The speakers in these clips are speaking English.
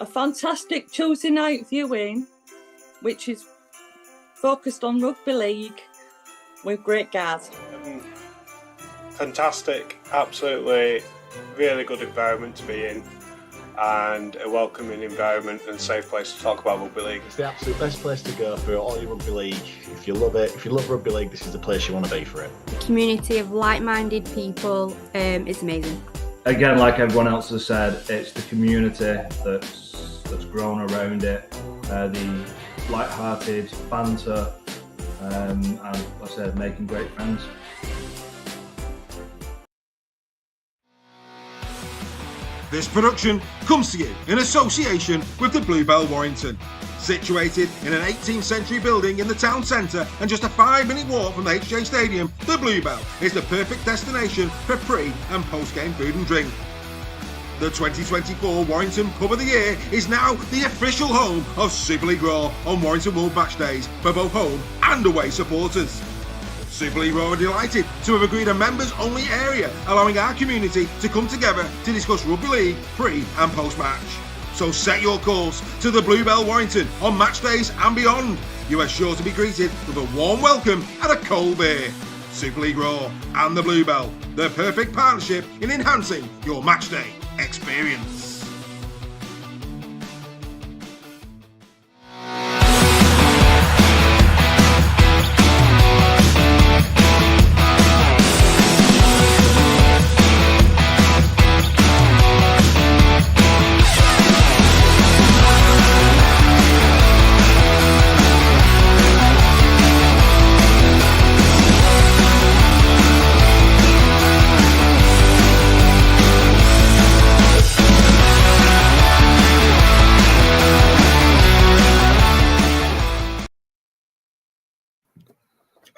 a fantastic Tuesday night viewing, which is focused on rugby league with great guys. Fantastic, absolutely, really good environment to be in, and a welcoming environment and safe place to talk about rugby league. It's the absolute best place to go for all your rugby league. If you love it, if you love rugby league, this is the place you want to be for it. The community of like-minded people is amazing. Again, like everyone else has said, it's the community that's grown around it, the light-hearted banter, and like I said, making great friends. This production comes to you in association with the Bluebell Warrington. Situated in an 18th century building in the town centre and just a 5-minute walk from the HJ Stadium, the Bluebell is the perfect destination for pre- and post-game food and drink. The 2024 Warrington Pub of the Year is now the official home of Super League Raw on Warrington World Match Days for both home and away supporters. Super League Raw are delighted to have agreed a members-only area, allowing our community to come together to discuss rugby league pre- and post-match. So set your course to the Bluebell Warrington on match days and beyond. You are sure to be greeted with a warm welcome and a cold beer. Super League Raw and the Bluebell, the perfect partnership in enhancing your match day experience.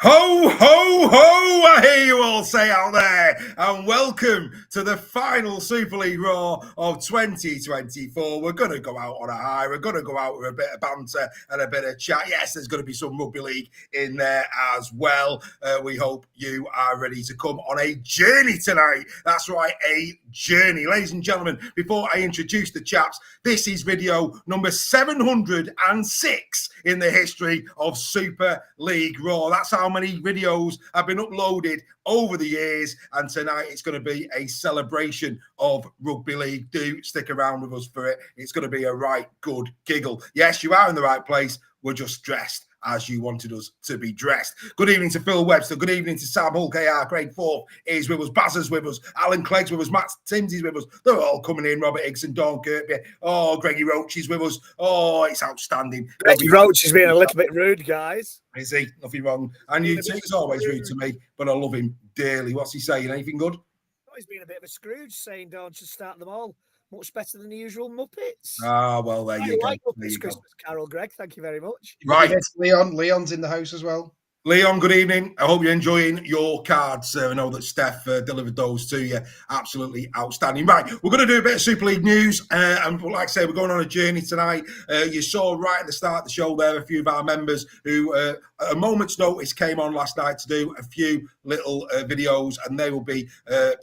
Ho, ho, ho! I hear you all say out there, and welcome to the final Super League Raw of 2024. We're going to go out on a high. We're going to go out with a bit of banter and a bit of chat. Yes, there's going to be some rugby league in there as well. We hope you are ready to come on a journey tonight. That's right, a journey. Ladies and gentlemen, before I introduce the chaps, this is video number 706 in the history of Super League Raw. That's how many videos have been uploaded over the years, and tonight it's going to be a celebration of rugby league. Do stick around with us for it. It's going to be a right good giggle. Yes, you are in the right place. We're just dressed as you wanted us to be dressed. Good evening to Phil Webster. Good evening to Sam Hull, KR. Craig Forth is with us. Baz is with us. Alan Clegg's with us. Matt Timms is with us. They're all coming in. Robert Higson, Dawn Kirkby. Oh, Greggy Roach is with us. Oh, it's outstanding. Greggy Roach is being a little bit rude, guys. Is he? Nothing wrong. And you too. He's always rude to me, but I love him dearly. What's he saying? Anything good? Oh, he's been a bit of a Scrooge, saying don't just start them all. Much better than the usual Muppets. Ah, well, there you go. Muppets Christmas Carol, Greg. Thank you very much. Right. Leon's in the house as well. Leon, good evening. I hope you're enjoying your cards. I know that Steph delivered those to you. Absolutely outstanding. Right, we're going to do a bit of Super League news. And like I say, we're going on a journey tonight. You saw right at the start of the show there a few of our members who, at a moment's notice, came on last night to do a few little videos, and they will be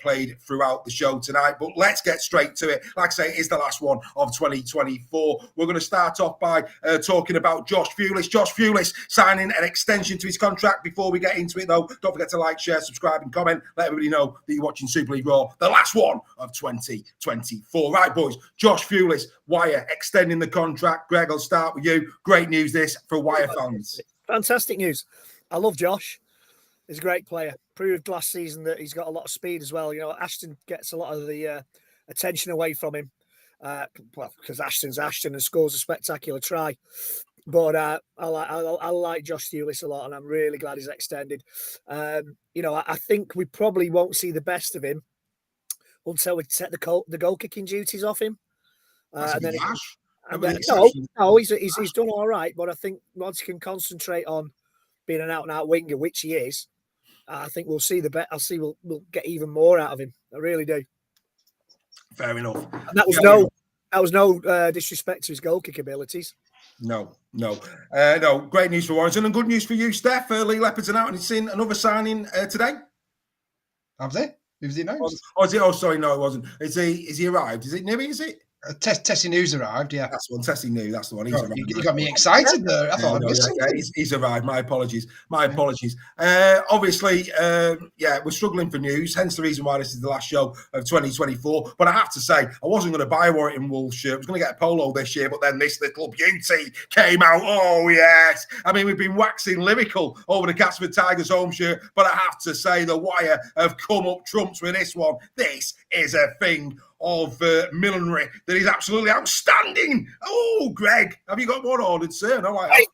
played throughout the show tonight. But let's get straight to it. Like I say, it's the last one of 2024. We're going to start off by talking about Josh Fulis. Josh Fulis signing an extension to his contract. Before we get into it, though, don't forget to like, share, subscribe, and comment. Let everybody know that you're watching Super League Raw, the last one of 2024. Right, boys, Josh Fulis, Wire, extending the contract. Greg, I'll start with you. Great news this for Wire fans. Fantastic news. I love Josh. He's a great player. Proved last season that he's got a lot of speed as well. You know, Ashton gets a lot of the attention away from him. Well, because Ashton's Ashton and scores a spectacular try. But I like Josh Fulis a lot, and I'm really glad he's extended. You know, I think we probably won't see the best of him until we take the goal kicking duties off him. And then he's done all right. But I think once he can concentrate on being an out-and-out winger, which he is, I think we'll see the bet. We'll get even more out of him. I really do. Fair enough. And that was no disrespect to his goal kick abilities. No. Great news for Warrington and good news for you, Steph. Lee Leopard's out and he's seen another signing today. Have they? Who's he announced? Oh, sorry, no, it wasn't. Is he arrived? Is it Nibby? Is it? Tessie News arrived, yeah. That's the one. Tessie knew. That's the one. He's Oh, arrived. you got me excited there. I thought I'd missed something. He's arrived. My apologies. Obviously, we're struggling for news. Hence the reason why this is the last show of 2024. But I have to say, I wasn't going to buy a Warrington Wolves shirt. I was going to get a polo this year, but then this little beauty came out. Oh, yes. I mean, we've been waxing lyrical over the Casper Tigers home shirt, but I have to say the Wire have come up trumps with this one. This is a thing of millinery that is absolutely outstanding. Oh, Greg, have you got one ordered, sir? No, I have.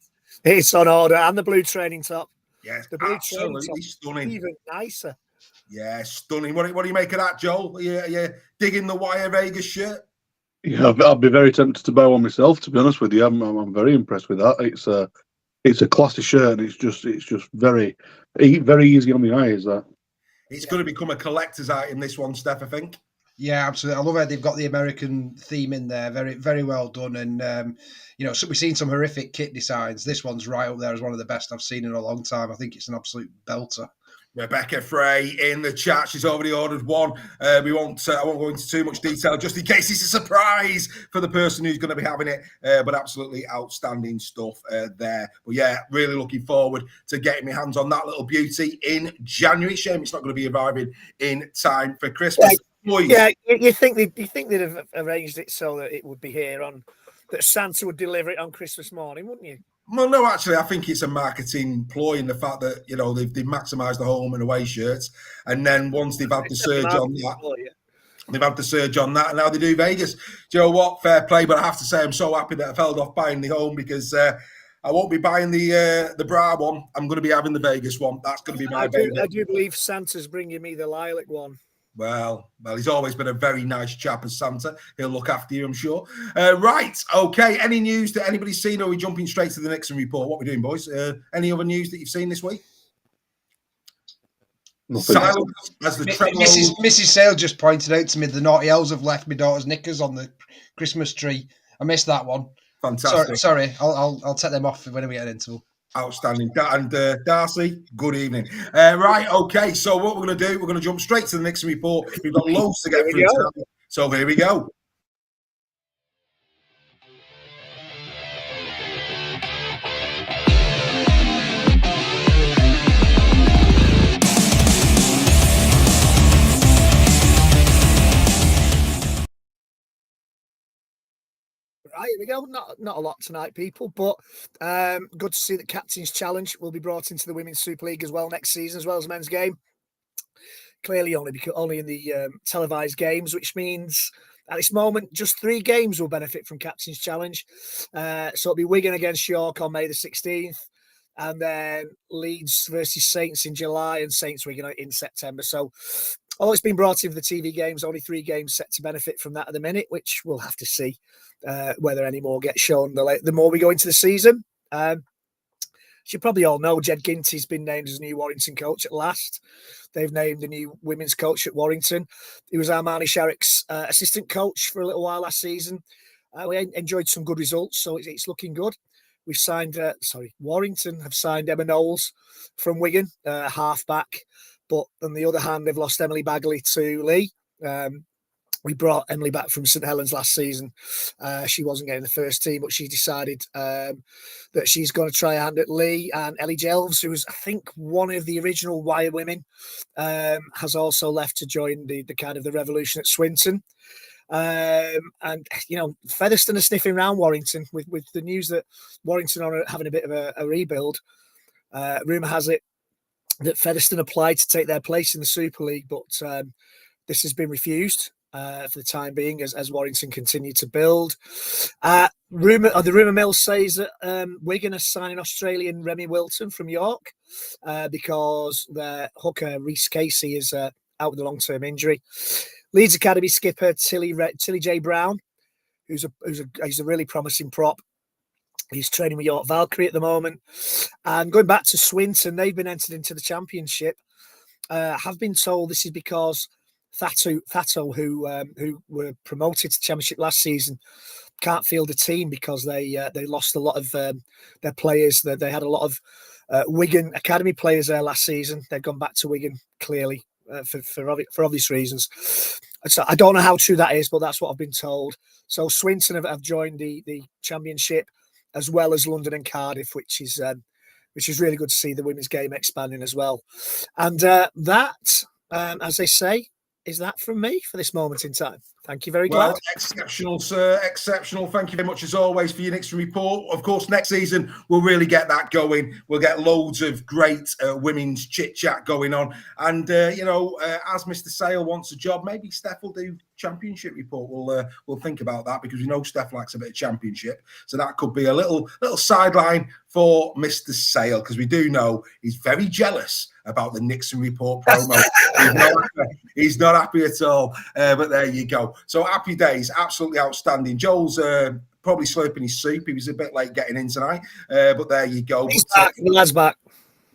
It's on order, and the blue training top. Yes, the blue absolutely training top, stunning. even nicer. Yeah, stunning. What do you make of that, Joel? Are you digging the Wire Vegas shirt? Yeah, I'd be very tempted to buy one myself. To be honest with you, I'm very impressed with that. It's a classy shirt, and it's just very easy on the eye. Is that? It's going to become a collector's item. This one, Steph, I think. Yeah, absolutely. I love it. They've got the American theme in there. Very, very well done. And, so we've seen some horrific kit designs. This one's right up there as one of the best I've seen in a long time. I think it's an absolute belter. Rebecca Frey in the chat. She's already ordered one. I won't go into too much detail just in case it's a surprise for the person who's going to be having it. But absolutely outstanding stuff there. But yeah, really looking forward to getting my hands on that little beauty in January. Shame it's not going to be arriving in time for Christmas. Yeah, you think they'd have arranged it so that it would be here that Santa would deliver it on Christmas morning, wouldn't you? Well, no, actually, I think it's a marketing ploy in the fact that, they've maximised the home and away shirts. And then once they've had the surge on that, and now they do Vegas. Do you know what? Fair play. But I have to say, I'm so happy that I've held off buying the home because I won't be buying the bra one. I'm going to be having the Vegas one. That's going to be my baby. I do believe Santa's bringing me the lilac one. Well, he's always been a very nice chap as Santa. He'll look after you, I'm sure. Right, okay. Any news that anybody's seen, or are we jumping straight to the Nixon report? What are we doing, boys? Any other news that you've seen this week? Silence as the Mrs. Sale just pointed out to me the naughty elves have left my daughter's knickers on the Christmas tree. I missed that one. Fantastic. Sorry. I'll take them off when we get into them. Outstanding. And Darcy, good evening. Right, okay. So what we're going to do, we're going to jump straight to the Nixon report. We've got loads to get through tonight. So here we go. Right, here we go. Not a lot tonight, people, but good to see that Captain's Challenge will be brought into the Women's Super League as well next season, as well as men's game. Clearly only in the televised games, which means at this moment just 3 games will benefit from Captain's Challenge. So it'll be Wigan against York on May the 16th, and then Leeds versus Saints in July, and Saints Wigan in September. So although it's been brought in for the TV games, only 3 games set to benefit from that at the minute, which we'll have to see whether any more get shown the more we go into the season. As you probably all know, Jed Ginty's been named as new Warrington coach at last. They've named a new women's coach at Warrington. He was Armani Sherrick's assistant coach for a little while last season. We enjoyed some good results, so it's looking good. We've signed, Warrington have signed Emma Knowles from Wigan, halfback. But on the other hand, they've lost Emily Bagley to Lee. We brought Emily back from St Helens last season. She wasn't getting the first team, but she decided that she's going to try a hand at Lee. And Ellie Jelves, who was, I think, one of the original Wire women, has also left to join the kind of the revolution at Swinton. And Featherstone are sniffing around Warrington with the news that Warrington are having a bit of a rebuild. Rumour has it that Featherstone applied to take their place in the Super League, but this has been refused for the time being as Warrington continue to build. The rumour mill says that Wigan are signing Australian Remy Wilton from York because their hooker Reece Casey is out with a long-term injury. Leeds Academy skipper Tilly J. Brown, he's a really promising prop. He's training with York Valkyrie at the moment. And going back to Swinton, they've been entered into the championship. Have been told this is because Thato, who were promoted to championship last season, can't field a team because they lost a lot of their players. They had a lot of Wigan Academy players there last season. They've gone back to Wigan, clearly, for obvious reasons. So I don't know how true that is, but that's what I've been told. So Swinton have joined the championship, as well as London and Cardiff, which is really good to see the women's game expanding as well. And that, as they say, is that from me for this moment in time. Thank you very much. Well, exceptional, sir. Exceptional. Thank you very much, as always, for your Nixon report. Of course, next season, we'll really get that going. We'll get loads of great women's chit-chat going on. And, as Mr. Sale wants a job, maybe Steph will do championship report. We'll think about that, because we know Steph likes a bit of championship. So that could be a little sideline for Mr. Sale, because we do know he's very jealous about the Nixon report promo. He's not happy at all. But there you go. So happy days, absolutely outstanding. Joel's probably slurping his soup. He was a bit late getting in tonight, but there you go. He's back. The lad's back.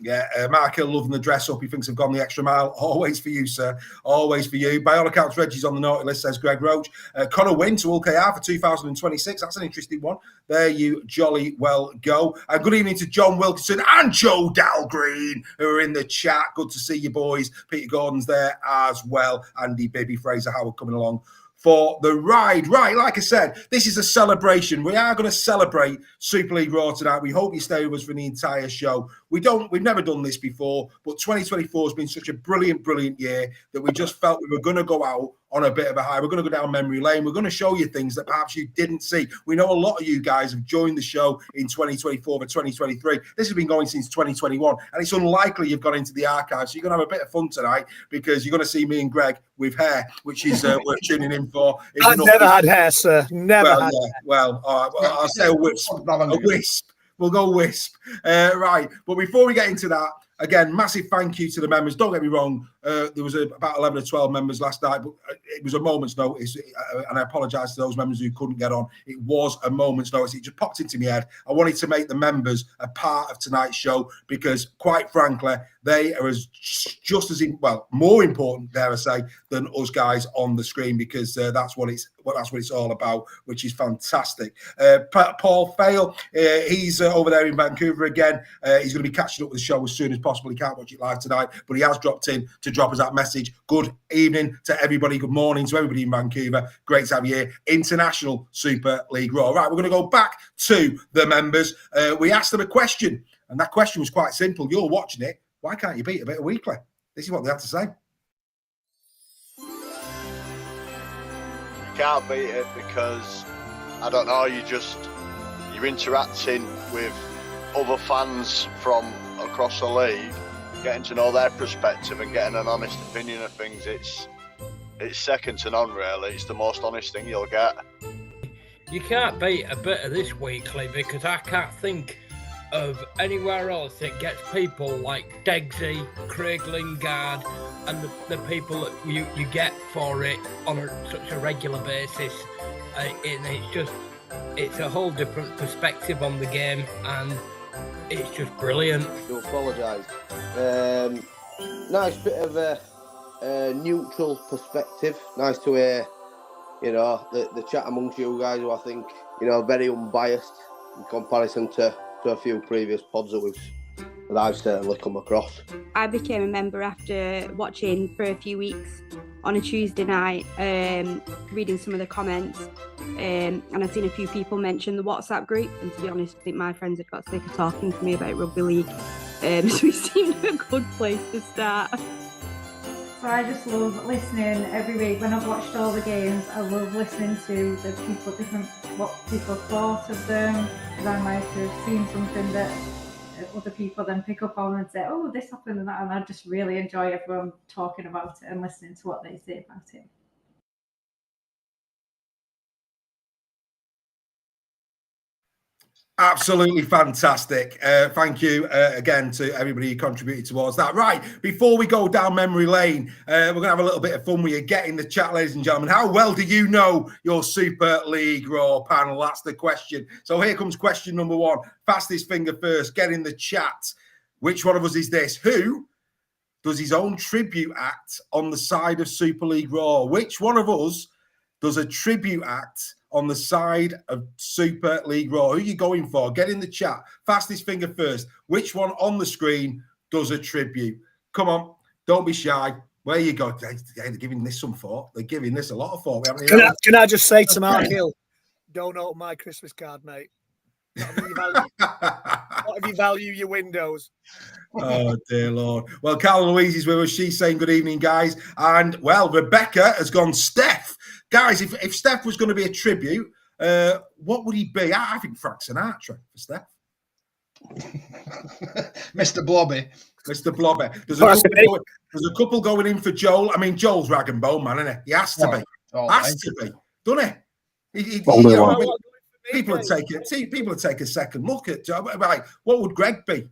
Yeah, Mark Hill loving the dress up. He thinks I've gone the extra mile. Always for you, sir. Always for you. By all accounts, Reggie's on the naughty list, says Greg Roach. Connor Wynn to OKR for 2026. That's an interesting one. There you jolly well go. Good evening to John Wilkinson and Joe Dalgreen, who are in the chat. Good to see you, boys. Peter Gordon's there as well. Andy Bibby, Fraser Howard coming along for the ride. Right, like I said, this is a celebration. We are going to celebrate Super League Raw tonight. We hope you stay with us for the entire show. We've never done this before, but 2024 has been such a brilliant year that we just felt we were going to go out on a bit of a high. We're going to go down memory lane. We're going to show you things that perhaps you didn't see. We know a lot of you guys have joined the show in 2024 for 2023. This has been going since 2021, and it's unlikely you've gone into the archives. So you're going to have a bit of fun tonight, because you're going to see me and Greg with hair, which is worth tuning in for. I've never had hair, sir. Never had hair. Well, I'll say a wisp. A wisp. We'll go wisp. Right. But before we get into that, again, massive thank you to the members. Don't get me wrong. There was about 11 or 12 members last night, but it was a moment's notice. And I apologise to those members who couldn't get on. It was a moment's notice. It just popped into my head. I wanted to make the members a part of tonight's show, because, quite frankly, they are just as more important, dare I say, than us guys on the screen, because that's what it's all about, which is fantastic. Paul Fail, he's over there in Vancouver again. He's going to be catching up with the show as soon as possible. He can't watch it live tonight, but he has dropped in to drop us that message. Good evening to everybody. Good morning to everybody in Vancouver. Great to have you here. International Super League Raw. Right, we're going to go back to the members. We asked them a question, and that question was quite simple. You're watching it. Why can't you beat a bit of weekly? This is what they had to say. You can't beat it because, I don't know, you're interacting with other fans from across the league, getting to know their perspective and getting an honest opinion of things. It's second to none, really. It's the most honest thing you'll get. You can't beat a bit of this weekly, because I can't think of anywhere else that gets people like Degsy, Craig Lingard, and the people that you get for it on such a regular basis. It's a whole different perspective on the game, and it's just brilliant. I do apologise. Nice bit of a neutral perspective. Nice to hear, the chat amongst you guys, who I think, very unbiased in comparison to a few previous pods that I've certainly come across. I became a member after watching for a few weeks on a Tuesday night, reading some of the comments, and I've seen a few people mention the WhatsApp group, and to be honest, I think my friends have got sick of talking to me about rugby league, so it seemed a good place to start. So I just love listening every week. When I've watched all the games, I love listening to the people, what people thought of them, because I might have seen something that other people then pick up on and say, oh, this happened and that, and I just really enjoy everyone talking about it and listening to what they say about it. Absolutely fantastic. Thank you again to everybody who contributed towards that. Right, before we go down memory lane, we're going to have a little bit of fun with you. Get in the chat, ladies and gentlemen. How well do you know your Super League Raw panel? That's the question. So here comes question number one. Fastest finger first. Get in the chat. Which one of us is this? Who does his own tribute act on the side of Super League Raw? Which one of us does a tribute act on the side of Super League Raw? Who are you going for? Get in the chat. Fastest finger first. Which one on the screen does a tribute? Come on, don't be shy. Where you go? They're giving this some thought. They're giving this a lot of thought. Can I just say to Mark Hill, don't open my Christmas card, mate. Not if you value your windows. Oh, dear Lord. Well, Carla Louise is with us. She's saying good evening, guys. And, well, Rebecca has gone Steph. Guys, if Steph was going to be a tribute, what would he be? I think Frank Sinatra for Steph. Mr. Blobby. Mr. Blobby. There's a couple going in for Joel. I mean, Joel's rag and bone, man, isn't he? He has to be. Has to be. Doesn't he? People would take a second look at Joel. Right, what would Greg be?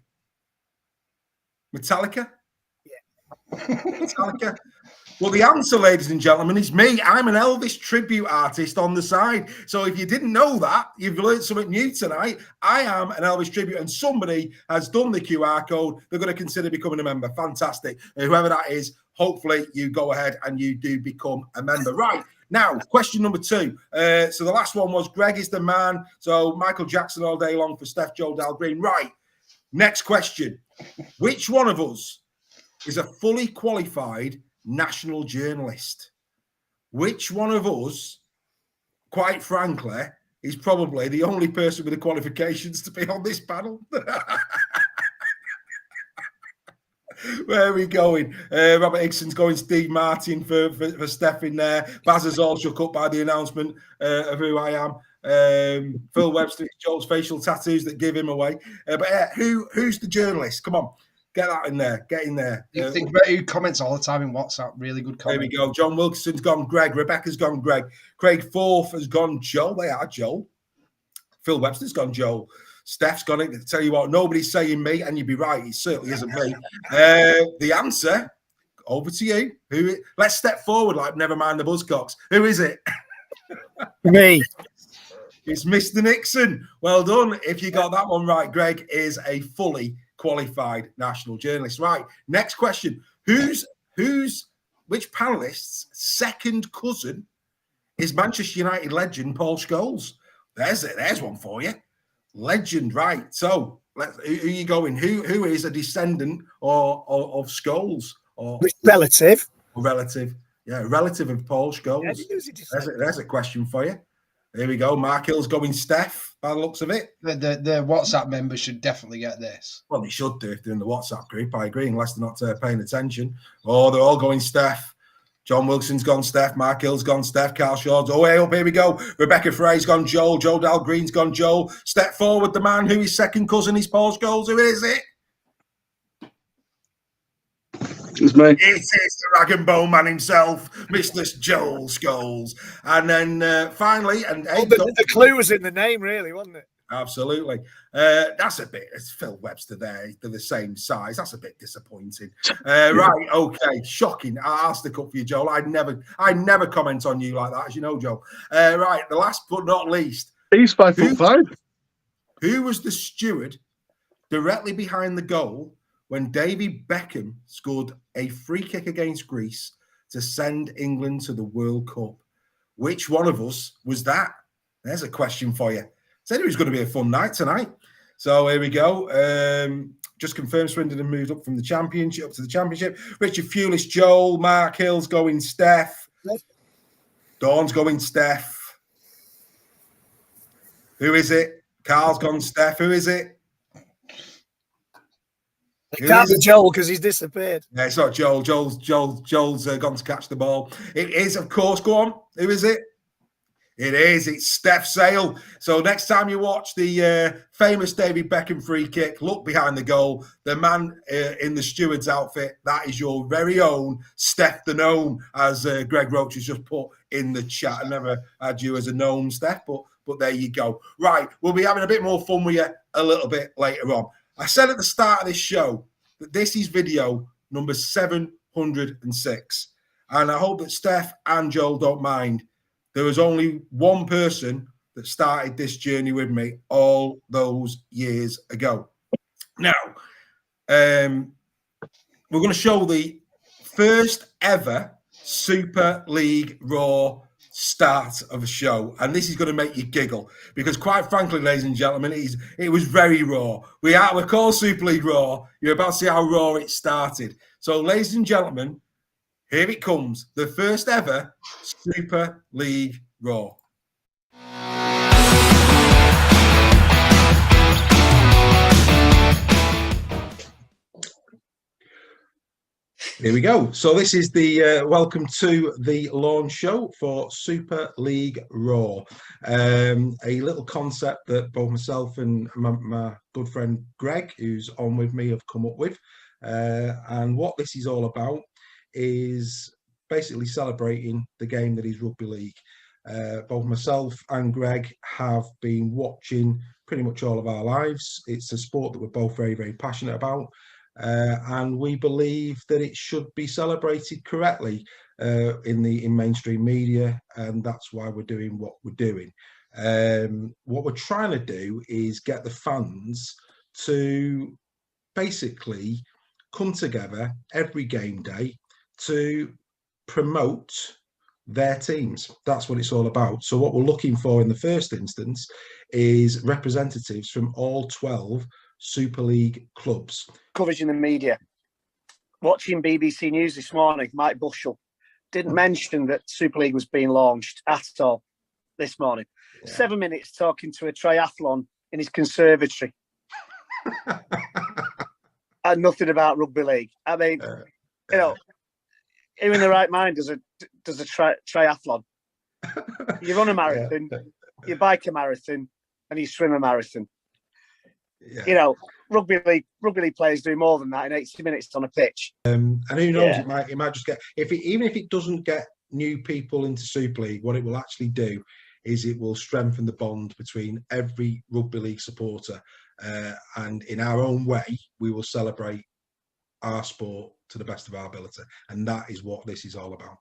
Metallica? Yeah. Metallica. Well, the answer, ladies and gentlemen, is me. I'm an Elvis tribute artist on the side. So if you didn't know that, you've learned something new tonight. I am an Elvis tribute, and somebody has done the QR code. They're going to consider becoming a member. Fantastic. Whoever that is, hopefully you go ahead and you do become a member. Right. Now, question number 2. So the last one was Greg is the man. So Michael Jackson all day long for Steph, Joel, Dal Green. Right. Next question. Which one of us is a fully qualified national journalist? Which one of us, quite frankly, is probably the only person with the qualifications to be on this panel? Where are we going? Robert Higson's going Steve Martin for Steph in there. Baz is all shook up by the announcement of who I am. Phil Webster, Joel's facial tattoos that give him away. But who's the journalist? Come on. Get that in there. Get in there. You think about who comments all the time in WhatsApp. Really good comment. There we go. John Wilkinson's gone Greg. Rebecca's gone Greg. Craig Forth has gone Joel. They are Joel. Phil Webster's gone Joel. Steph's gone it. Tell you what, nobody's saying me, and you'd be right. It certainly isn't me. The answer, over to you. Let's step forward like never mind the Buzzcocks. Who is it? Me. It's Mr. Nixon. Well done. If you got that one right, Greg is a fully qualified national journalist. Right. Next question. Which panelist's second cousin is Manchester United legend Paul Scholes? There's one for you. Legend, right? So, who are you going? Who is a descendant of Scholes or relative? Yeah, relative of Paul Scholes. Yeah, there's a question for you. Here we go. Mark Hill's going Steph, by the looks of it. The WhatsApp members should definitely get this. Well, they should do if they're in the WhatsApp group. I agree, unless they're not paying attention. Oh, they're all going Steph. John Wilson's gone Steph. Mark Hill's gone Steph. Carl Shaw's. Oh, hey, up, here we go. Rebecca Frey's gone Joel. Joe Dal Green's gone Joel. Step forward, the man who is second cousin is Paul Scholes. Who is it? It's me. It is the rag and bone man himself, Mr. Joel Scholes. And then finally, the clue was in the name, really, wasn't it? Absolutely. That's a bit, it's Phil Webster there. They're the same size. That's a bit disappointing. Right, okay. Shocking. I'll stick up for you, Joel. I never comment on you like that, as you know, Joel. Right, the last but not least. He's 5'5". Who was the steward directly behind the goal when David Beckham scored a free kick against Greece to send England to the World Cup? Which one of us was that? There's a question for you. Said it was going to be a fun night tonight. So here we go. Just confirmed Swindon moved up from the championship up to the championship. Richard Fulis, Joel, Mark Hill's going Steph. Dawn's going Steph. Who is it? Carl's gone Steph. Who is it? It can't be Joel because he's disappeared. Yeah, it's not Joel. Joel's gone to catch the ball. It is, of course. Go on. Who is it? It is. It's Steph Sale. So next time you watch the famous David Beckham free kick, look behind the goal. The man in the steward's outfit, that is your very own Steph the Gnome, as Greg Roach has just put in the chat. I never had you as a gnome, Steph, but there you go. Right, we'll be having a bit more fun with you a little bit later on. I said at the start of this show that this is video number 706. And I hope that Steph and Joel don't mind. There was only one person that started this journey with me all those years ago. Now, we're going to show the first ever Super League Raw start of a show, and this is going to make you giggle because, quite frankly, ladies and gentlemen, it was very raw. We're called Super League Raw. You're about to see how raw it started. So, ladies and gentlemen, Here it comes, the first ever Super League Raw. Here we go. So this is the welcome to the launch show for Super League Raw. A little concept that both myself and my good friend Greg, who's on with me, have come up with. And what this is all about is basically celebrating the game that is rugby league. Both myself and Greg have been watching pretty much all of our lives. It's a sport that we're both very, very passionate about. And we believe that it should be celebrated correctly in mainstream media, and that's why we're doing what we're doing. What we're trying to do is get the fans to basically come together every game day to promote their teams. That's what it's all about. So what we're looking for in the first instance is representatives from all 12 Super League clubs. Coverage in the media. Watching BBC News this morning, Mike Bushell didn't mention that Super League was being launched at all this morning. Yeah. 7 minutes talking to a triathlon in his conservatory. And nothing about rugby league. I mean, you know, who in the right mind does a triathlon? You run a marathon, you bike a marathon, and you swim a marathon. Yeah. You know, rugby league players do more than that in 80 minutes on a pitch. And who knows, it might just get, even if it doesn't get new people into Super League, what it will actually do is it will strengthen the bond between every rugby league supporter, and in our own way we will celebrate our sport to the best of our ability, and that is what this is all about.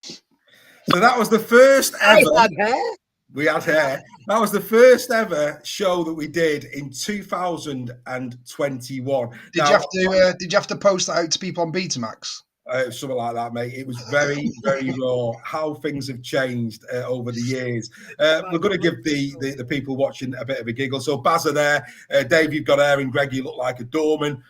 So that was the first ever. We had hair. That was the first ever show that we did in 2021. Did you have to post that out to people on Betamax? Something like that, mate. It was very, very raw. How things have changed over the years. We're going to give the people watching a bit of a giggle. So Bazza there, Dave, you've got hair, and Greg, you look like a doorman.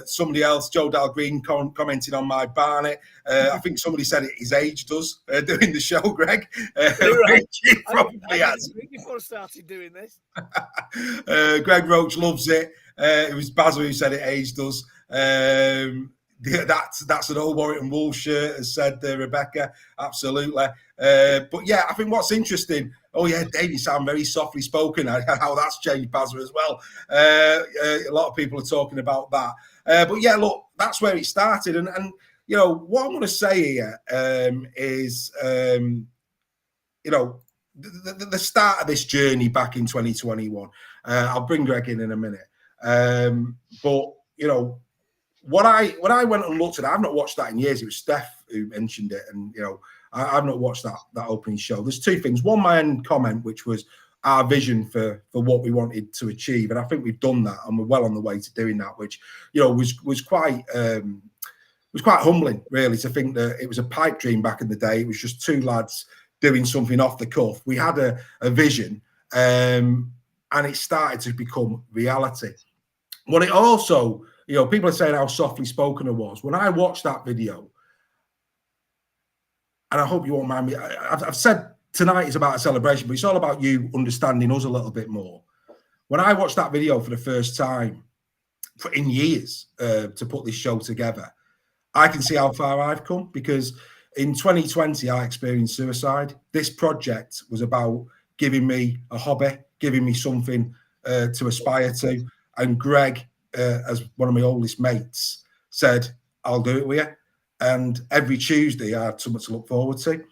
Somebody else, Joe Dalgreen, commenting on my Barnet. I think somebody said it his age does doing the show, Greg. Right. He probably has. Before I started doing this. Greg Roach loves it. It was Bazza who said it age does. That's an old Warrington Wolves shirt, as said Rebecca. Absolutely. But yeah, I think what's interesting. Oh yeah, Dave, you sound very softly spoken. How that's changed, Bazza, as well. A lot of people are talking about that. But yeah, look, that's where it started. And you know what I'm going to say here is you know the start of this journey back in 2021. I'll bring Greg in a minute. But you know. When I went and looked at it, I've not watched that in years. It was Steph who mentioned it, and you know, I've not watched that opening show. There's two things. One, my end comment, which was our vision for what we wanted to achieve, and I think we've done that, and we're well on the way to doing that. Which, you know, was quite humbling, really, to think that it was a pipe dream back in the day. It was just two lads doing something off the cuff. We had a vision, and it started to become reality. What it also, you know, people are saying how softly spoken I was. When I watched that video, and I hope you won't mind me, I've said tonight is about a celebration, but it's all about you understanding us a little bit more. When I watched that video for the first time in years to put this show together, I can see how far I've come, because in 2020, I experienced suicide. This project was about giving me a hobby, giving me something to aspire to. And Greg, as one of my oldest mates, said, I'll do it with you. And every Tuesday, I had something to look forward to.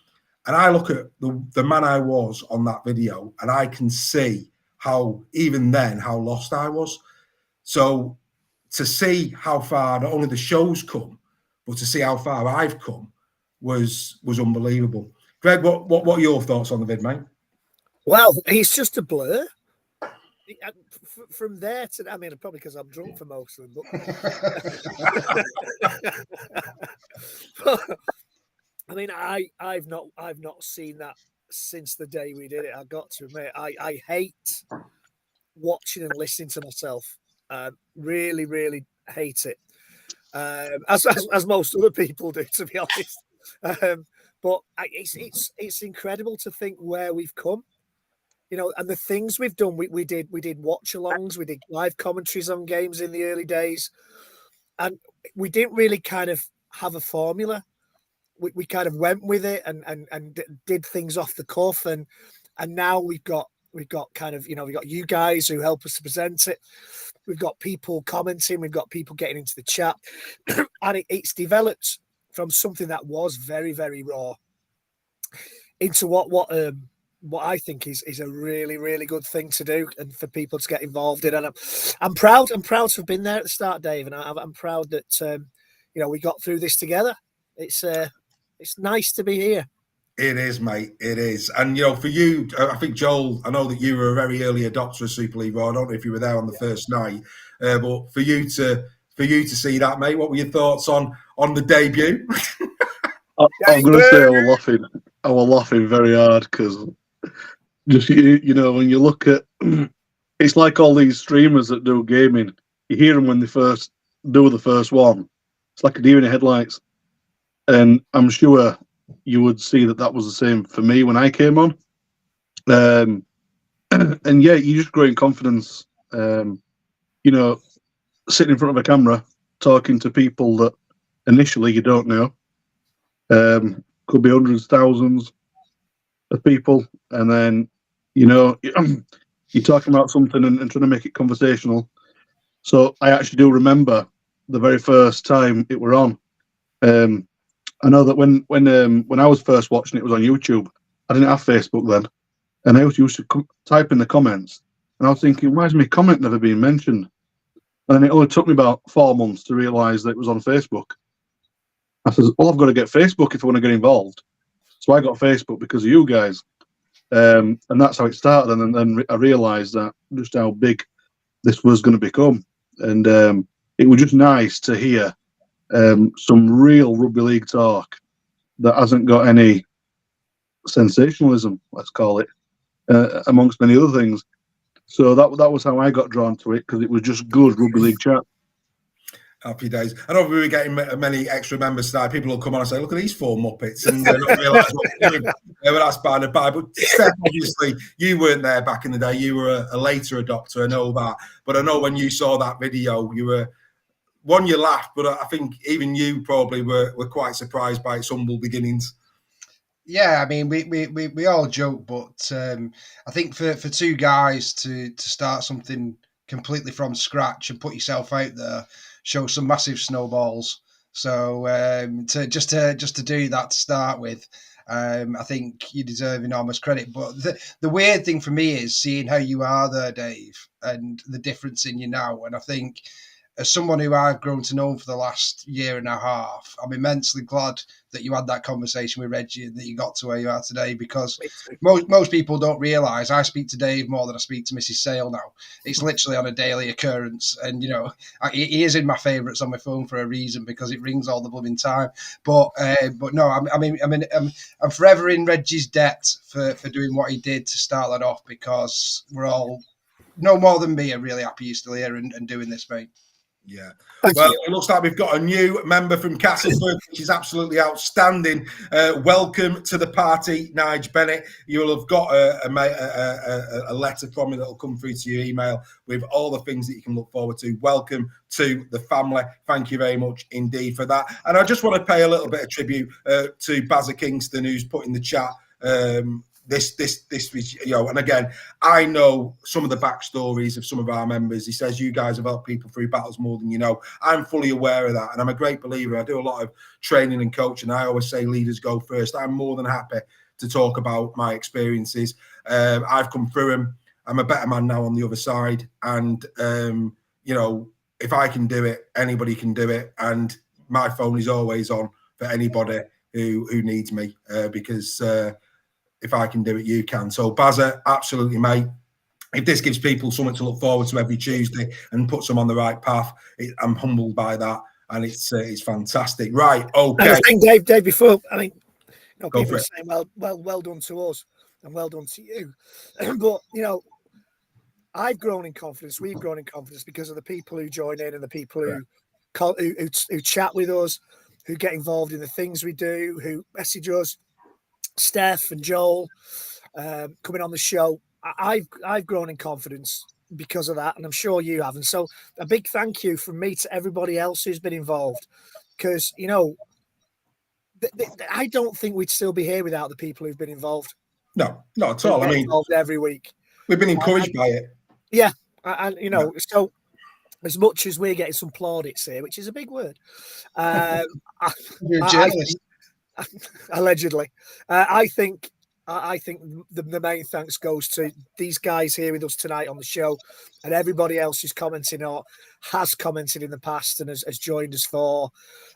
And I look at the man I was on that video, and I can see how, even then, how lost I was. So to see how far not only the show's come, but to see how far I've come was unbelievable. Greg, what are your thoughts on the vid, mate? Well, he's just a blur. From there to, I mean, probably because I'm drunk for most of them, but I mean, I've not seen that since the day we did it. I've got to admit, I hate watching and listening to myself. Really, really hate it. as most other people do, to be honest. But it's incredible to think where we've come, and the things we've done. We did watch-alongs, we did live commentaries on games in the early days, and we didn't really kind of have a formula. We kind of went with it and did things off the cuff, and now we've got kind of, we've got you guys who help us to present it. We've got people commenting, we've got people getting into the chat, and it's developed from something that was very, very raw into what I think is a really, really good thing to do, and for people to get involved in. And I'm proud to have been there at the start, Dave, and I'm proud that we got through this together. It's nice to be here. It is, mate. It is. And, for you, I think, Joel, I know that you were a very early adopter of Super League Raw. I don't know if you were there on the first night, but for you to see that, mate, what were your thoughts on the debut? I'm going to say I was laughing very hard because just, when you look at, it's like all these streamers that do gaming, you hear them when they first do the first one. It's like a deer in the headlights. And I'm sure you would see that was the same for me when I came on. And yeah, you just grow in confidence, sitting in front of a camera, talking to people that initially you don't know. Could be hundreds, thousands of people. And then, you're talking about something and trying to make it conversational. So I actually do remember the very first time it were on. I know that when I was first watching it was on YouTube. I didn't have Facebook then, and I used to type in the comments, and I was thinking, why has my comment never been mentioned? And it only took me about 4 months to realise that it was on Facebook. I said, well, I've got to get Facebook if I want to get involved. So I got Facebook because of you guys, and that's how it started. And then I realised that just how big this was going to become, and it was just nice to hear some real rugby league talk that hasn't got any sensationalism, let's call it, amongst many other things. So that was how I got drawn to it, because it was just good rugby league chat. Happy days. I know we were getting many extra members tonight. People will come on and say, look at these 4 Muppets, and they don't realise what they're doing. But that's by the by. But Steph, obviously, you weren't there back in the day. You were a later adopter, I know that. But I know when you saw that video, you laughed, but I think even you probably were quite surprised by its humble beginnings. Yeah, I mean, we all joke, but I think for two guys to start something completely from scratch and put yourself out there shows some massive snowballs. So to do that to start with, I think you deserve enormous credit. But the weird thing for me is seeing how you are there, Dave, and the difference in you now. And I think, as someone who I've grown to know for the last year and a half, I'm immensely glad that you had that conversation with Reggie and that you got to where you are today, because most people don't realise I speak to Dave more than I speak to Mrs. Sale now. It's literally on a daily occurrence. And, he is in my favourites on my phone for a reason, because it rings all the blooming time. But no, I'm forever in Reggie's debt for doing what he did to start that off, because we're all, no more than me, are really happy you're still here and doing this, mate. Yeah. Well, it looks like we've got a new member from Castleford, which is absolutely outstanding. Welcome to the party, Nige Bennett. You will have got a letter from me that will come through to your email with all the things that you can look forward to. Welcome to the family. Thank you very much indeed for that. And I just want to pay a little bit of tribute to Bazza Kingston, who's put in the chat this was, and again, I know some of the backstories of some of our members. He says you guys have helped people through battles more than you know. I'm fully aware of that, and I'm a great believer. I do a lot of training and coaching. I always say leaders go first. I'm more than happy to talk about my experiences. I've come through them. I'm a better man now on the other side, and if I can do it, anybody can do it. And my phone is always on for anybody who needs me, because if I can do it, you can. So, Bazza, absolutely, mate. If this gives people something to look forward to every Tuesday and puts them on the right path, I'm humbled by that, and it's fantastic. Right, okay. And I think, Dave, before, people are saying, well done to us and well done to you. But, I've grown in confidence. We've grown in confidence because of the people who join in and the people who who chat with us, who get involved in the things we do, who message us. Steph and Joel coming on the show. I've grown in confidence because of that, and I'm sure you have. And so a big thank you from me to everybody else who's been involved, because I don't think we'd still be here without the people who've been involved. No, not at all. I mean, involved every week. We've been encouraged by it. Yeah, and so as much as we're getting some plaudits here, which is a big word, You're a journalist. Allegedly, I think the main thanks goes to these guys here with us tonight on the show, and everybody else who's commenting or has commented in the past and has joined us for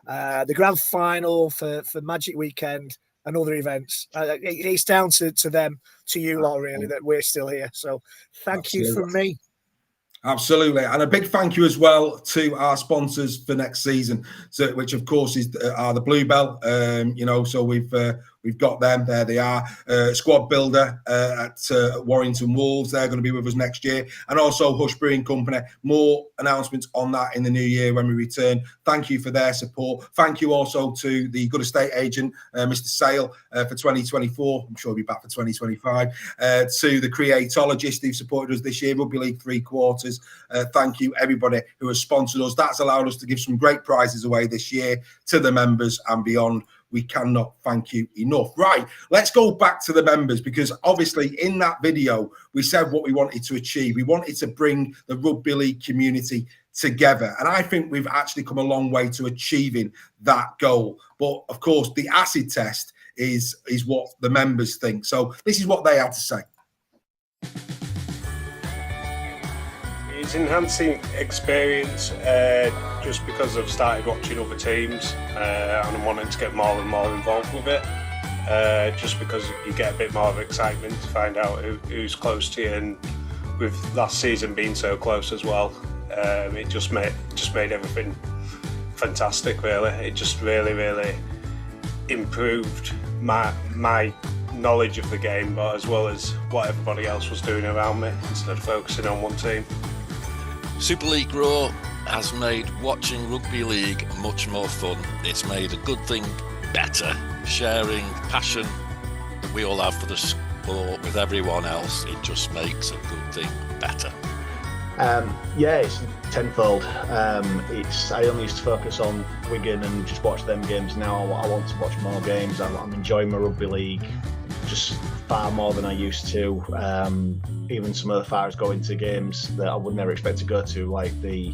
the grand final, for Magic Weekend and other events. It's down to them, to you lot, really, that we're still here. So thank you from me. Absolutely, and a big thank you as well to our sponsors for next season, which of course are the Bluebell. So we've got them. There they are. Squad Builder at Warrington Wolves. They're going to be with us next year, and also Hush Brewing Company. More announcements on that in the new year when we return. Thank you for their support. Thank you also to the Good Estate Agent, Mr. Sale, for 2024. I'm sure he'll be back for 2025. To the Creatologist who've supported us this year, Rugby League 3/4. Thank you, everybody who has sponsored us. That's allowed us to give some great prizes away this year to the members and beyond. We cannot thank you enough. Right, let's go back to the members, because obviously in that video, we said what we wanted to achieve. We wanted to bring the rugby league community together. And I think we've actually come a long way to achieving that goal. But of course, the acid test is what the members think. So this is what they had to say. It's enhancing experience just because I've started watching other teams and I'm wanting to get more and more involved with it. Just because you get a bit more of excitement to find out who's close to you, and with last season being so close as well, it just made everything fantastic. Really, it just really improved my knowledge of the game, but as well as what everybody else was doing around me, instead of focusing on one team. Super League Raw has made watching rugby league much more fun. It's made a good thing better. Sharing passion that we all have for the sport with everyone else, it just makes a good thing better. It's tenfold. I only used to focus on Wigan and just watch them games. Now I want to watch more games. I'm enjoying my rugby league just far more than I used to. Even some of the far as going to games that I would never expect to go to, like the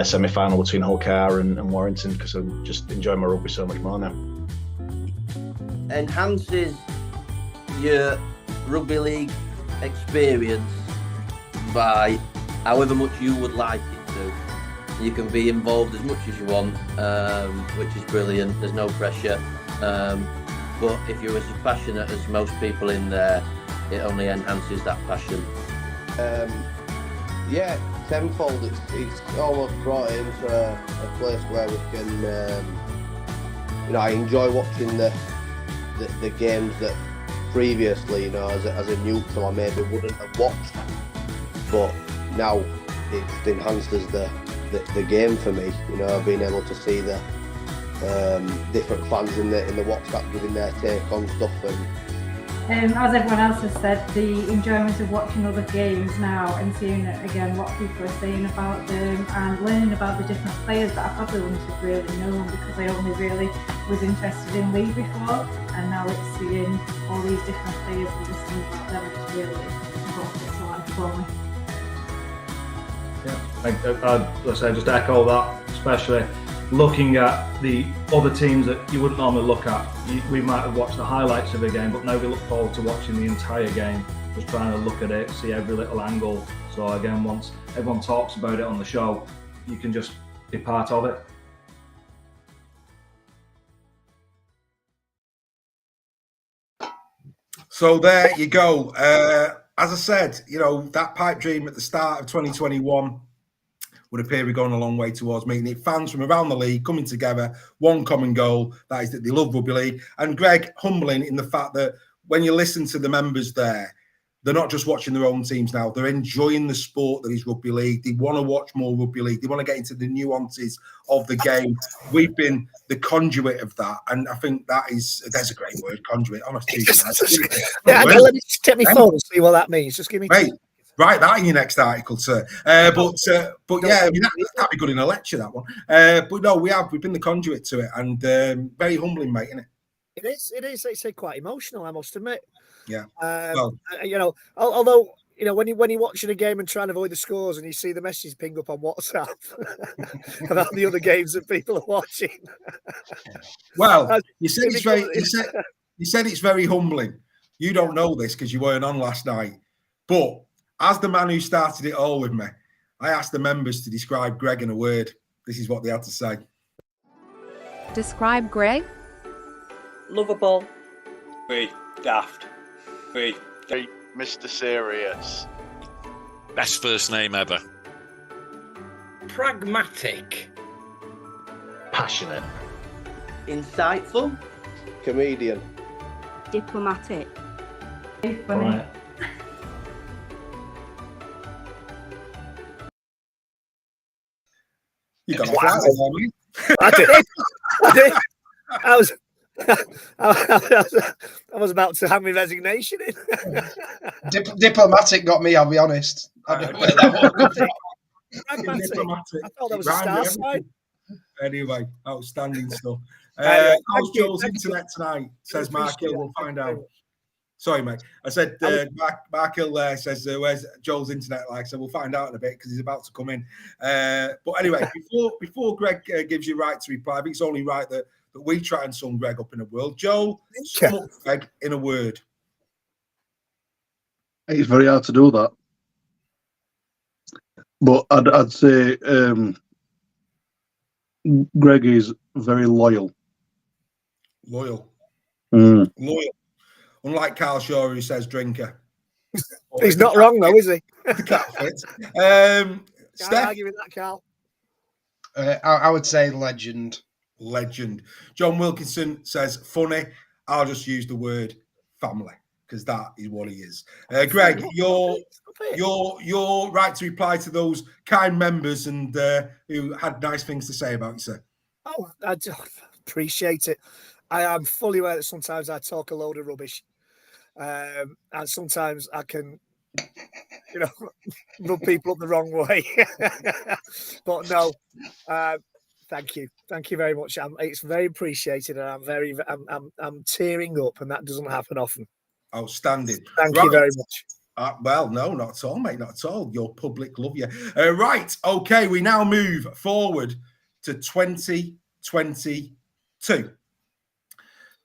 semi-final between Hull Car and Warrington, because I'm just enjoying my rugby so much more now. Enhances your rugby league experience by however much you would like it to. You can be involved as much as you want, which is brilliant. There's no pressure. But if you're as passionate as most people in there, it only enhances that passion. Tenfold. It's almost brought it into a place where we can. I enjoy watching the games that previously, as a neutral, I maybe wouldn't have watched. But now it enhances the game for me. Being able to see the different fans in the WhatsApp giving their take on stuff, and as everyone else has said, the enjoyment of watching other games now and seeing again what people are saying about them and learning about the different players that I probably wouldn't have really known, because I only really was interested in League before, and now it's seeing all these different players and listening about them, it's really brought it to life for me. Let's say just echo that, especially looking at the other teams that you wouldn't normally look at. We might have watched the highlights of a game, but now we look forward to watching the entire game, just trying to look at it, see every little angle. So again, once everyone talks about it on the show, you can just be part of it. So there you go. As I said, that pipe dream at the start of 2021 would appear we're going a long way towards making it. Fans from around the league coming together, one common goal, that is that they love rugby league. And Greg, humbling in the fact that when you listen to the members there, they're not just watching their own teams now. They're enjoying the sport that is rugby league. They want to watch more rugby league. They want to get into the nuances of the game. We've been the conduit of that. And I think there's a great word, conduit. Honestly. Let me take my phone and see what that means. Just give me Wait, write that in your next article, sir. But yeah, I mean, that'd be good in a lecture, that one. But no, we've been the conduit to it, and very humbling, mate, isn't it? It is. It's quite emotional, I must admit. Yeah. Although when you're watching a game and trying to avoid the scores, and you see the messages ping up on WhatsApp about the other games that people are watching. Well, you said it's very humbling. You don't know this because you weren't on last night, but as the man who started it all with me, I asked the members to describe Greg in a word. This is what they had to say. Describe Greg. Lovable. Daft. Mr. Serious. Best first name ever. Pragmatic. Passionate. Insightful. Comedian. Diplomatic. Funny. Right. You got Wow. I did. I was about to hand my resignation in. Diplomatic got me, I'll be honest. Diplomatic. I thought that was a star sign. Anyway, outstanding stuff. How's Joel's internet tonight? Says Mark Hill. We'll find out. Sorry, mate. I said Mark Hill there says, where's Joel's internet like? So we'll find out in a bit because he's about to come in. But anyway, before Greg gives you right to reply, I think it's only right that we try and sum Greg up in a word. Joel, sum up Greg in a word. It's very hard to do that. But I'd say Greg is very loyal. Loyal. Mm. Loyal. Unlike Carl Shaw, who says drinker. He's not wrong, though, is he? Can't fit. Steph? Argue with that, Carl. I would say legend. Legend. John Wilkinson says funny. I'll just use the word family because that is what he is. Greg, your right to reply to those kind members and who had nice things to say about you, sir. Oh, I appreciate it. I am fully aware that sometimes I talk a load of rubbish, and sometimes I can, rub people up the wrong way. But no, thank you very much. It's very appreciated, and I'm tearing up, and that doesn't happen often. Outstanding. Thank you very much. Well, no, not at all, mate. Not at all. Your public love you. Right. Okay. We now move forward to 2022.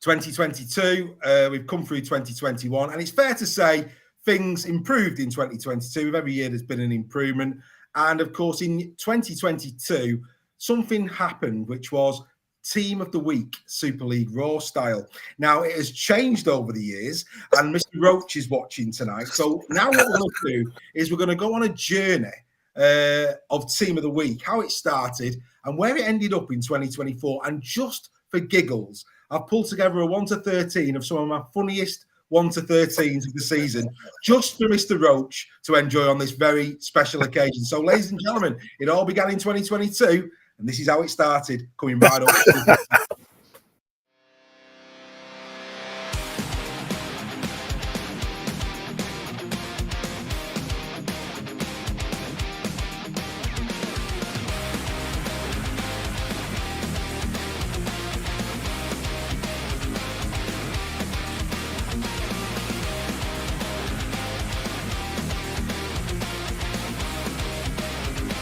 2022, we've come through 2021, and it's fair to say things improved in 2022. With every year, there's been an improvement. And of course, in 2022, something happened, which was Team of the Week, Super League Raw style. Now, it has changed over the years, and Mr. Roach is watching tonight. So now what we're going to do is we're going to go on a journey of Team of the Week, how it started and where it ended up in 2024. And just for giggles, I've pulled together a 1 to 13 of some of my funniest 1 to 13s of the season, just for Mr. Roach to enjoy on this very special occasion. So, ladies and gentlemen, it all began in 2022, and this is how it started, coming right up.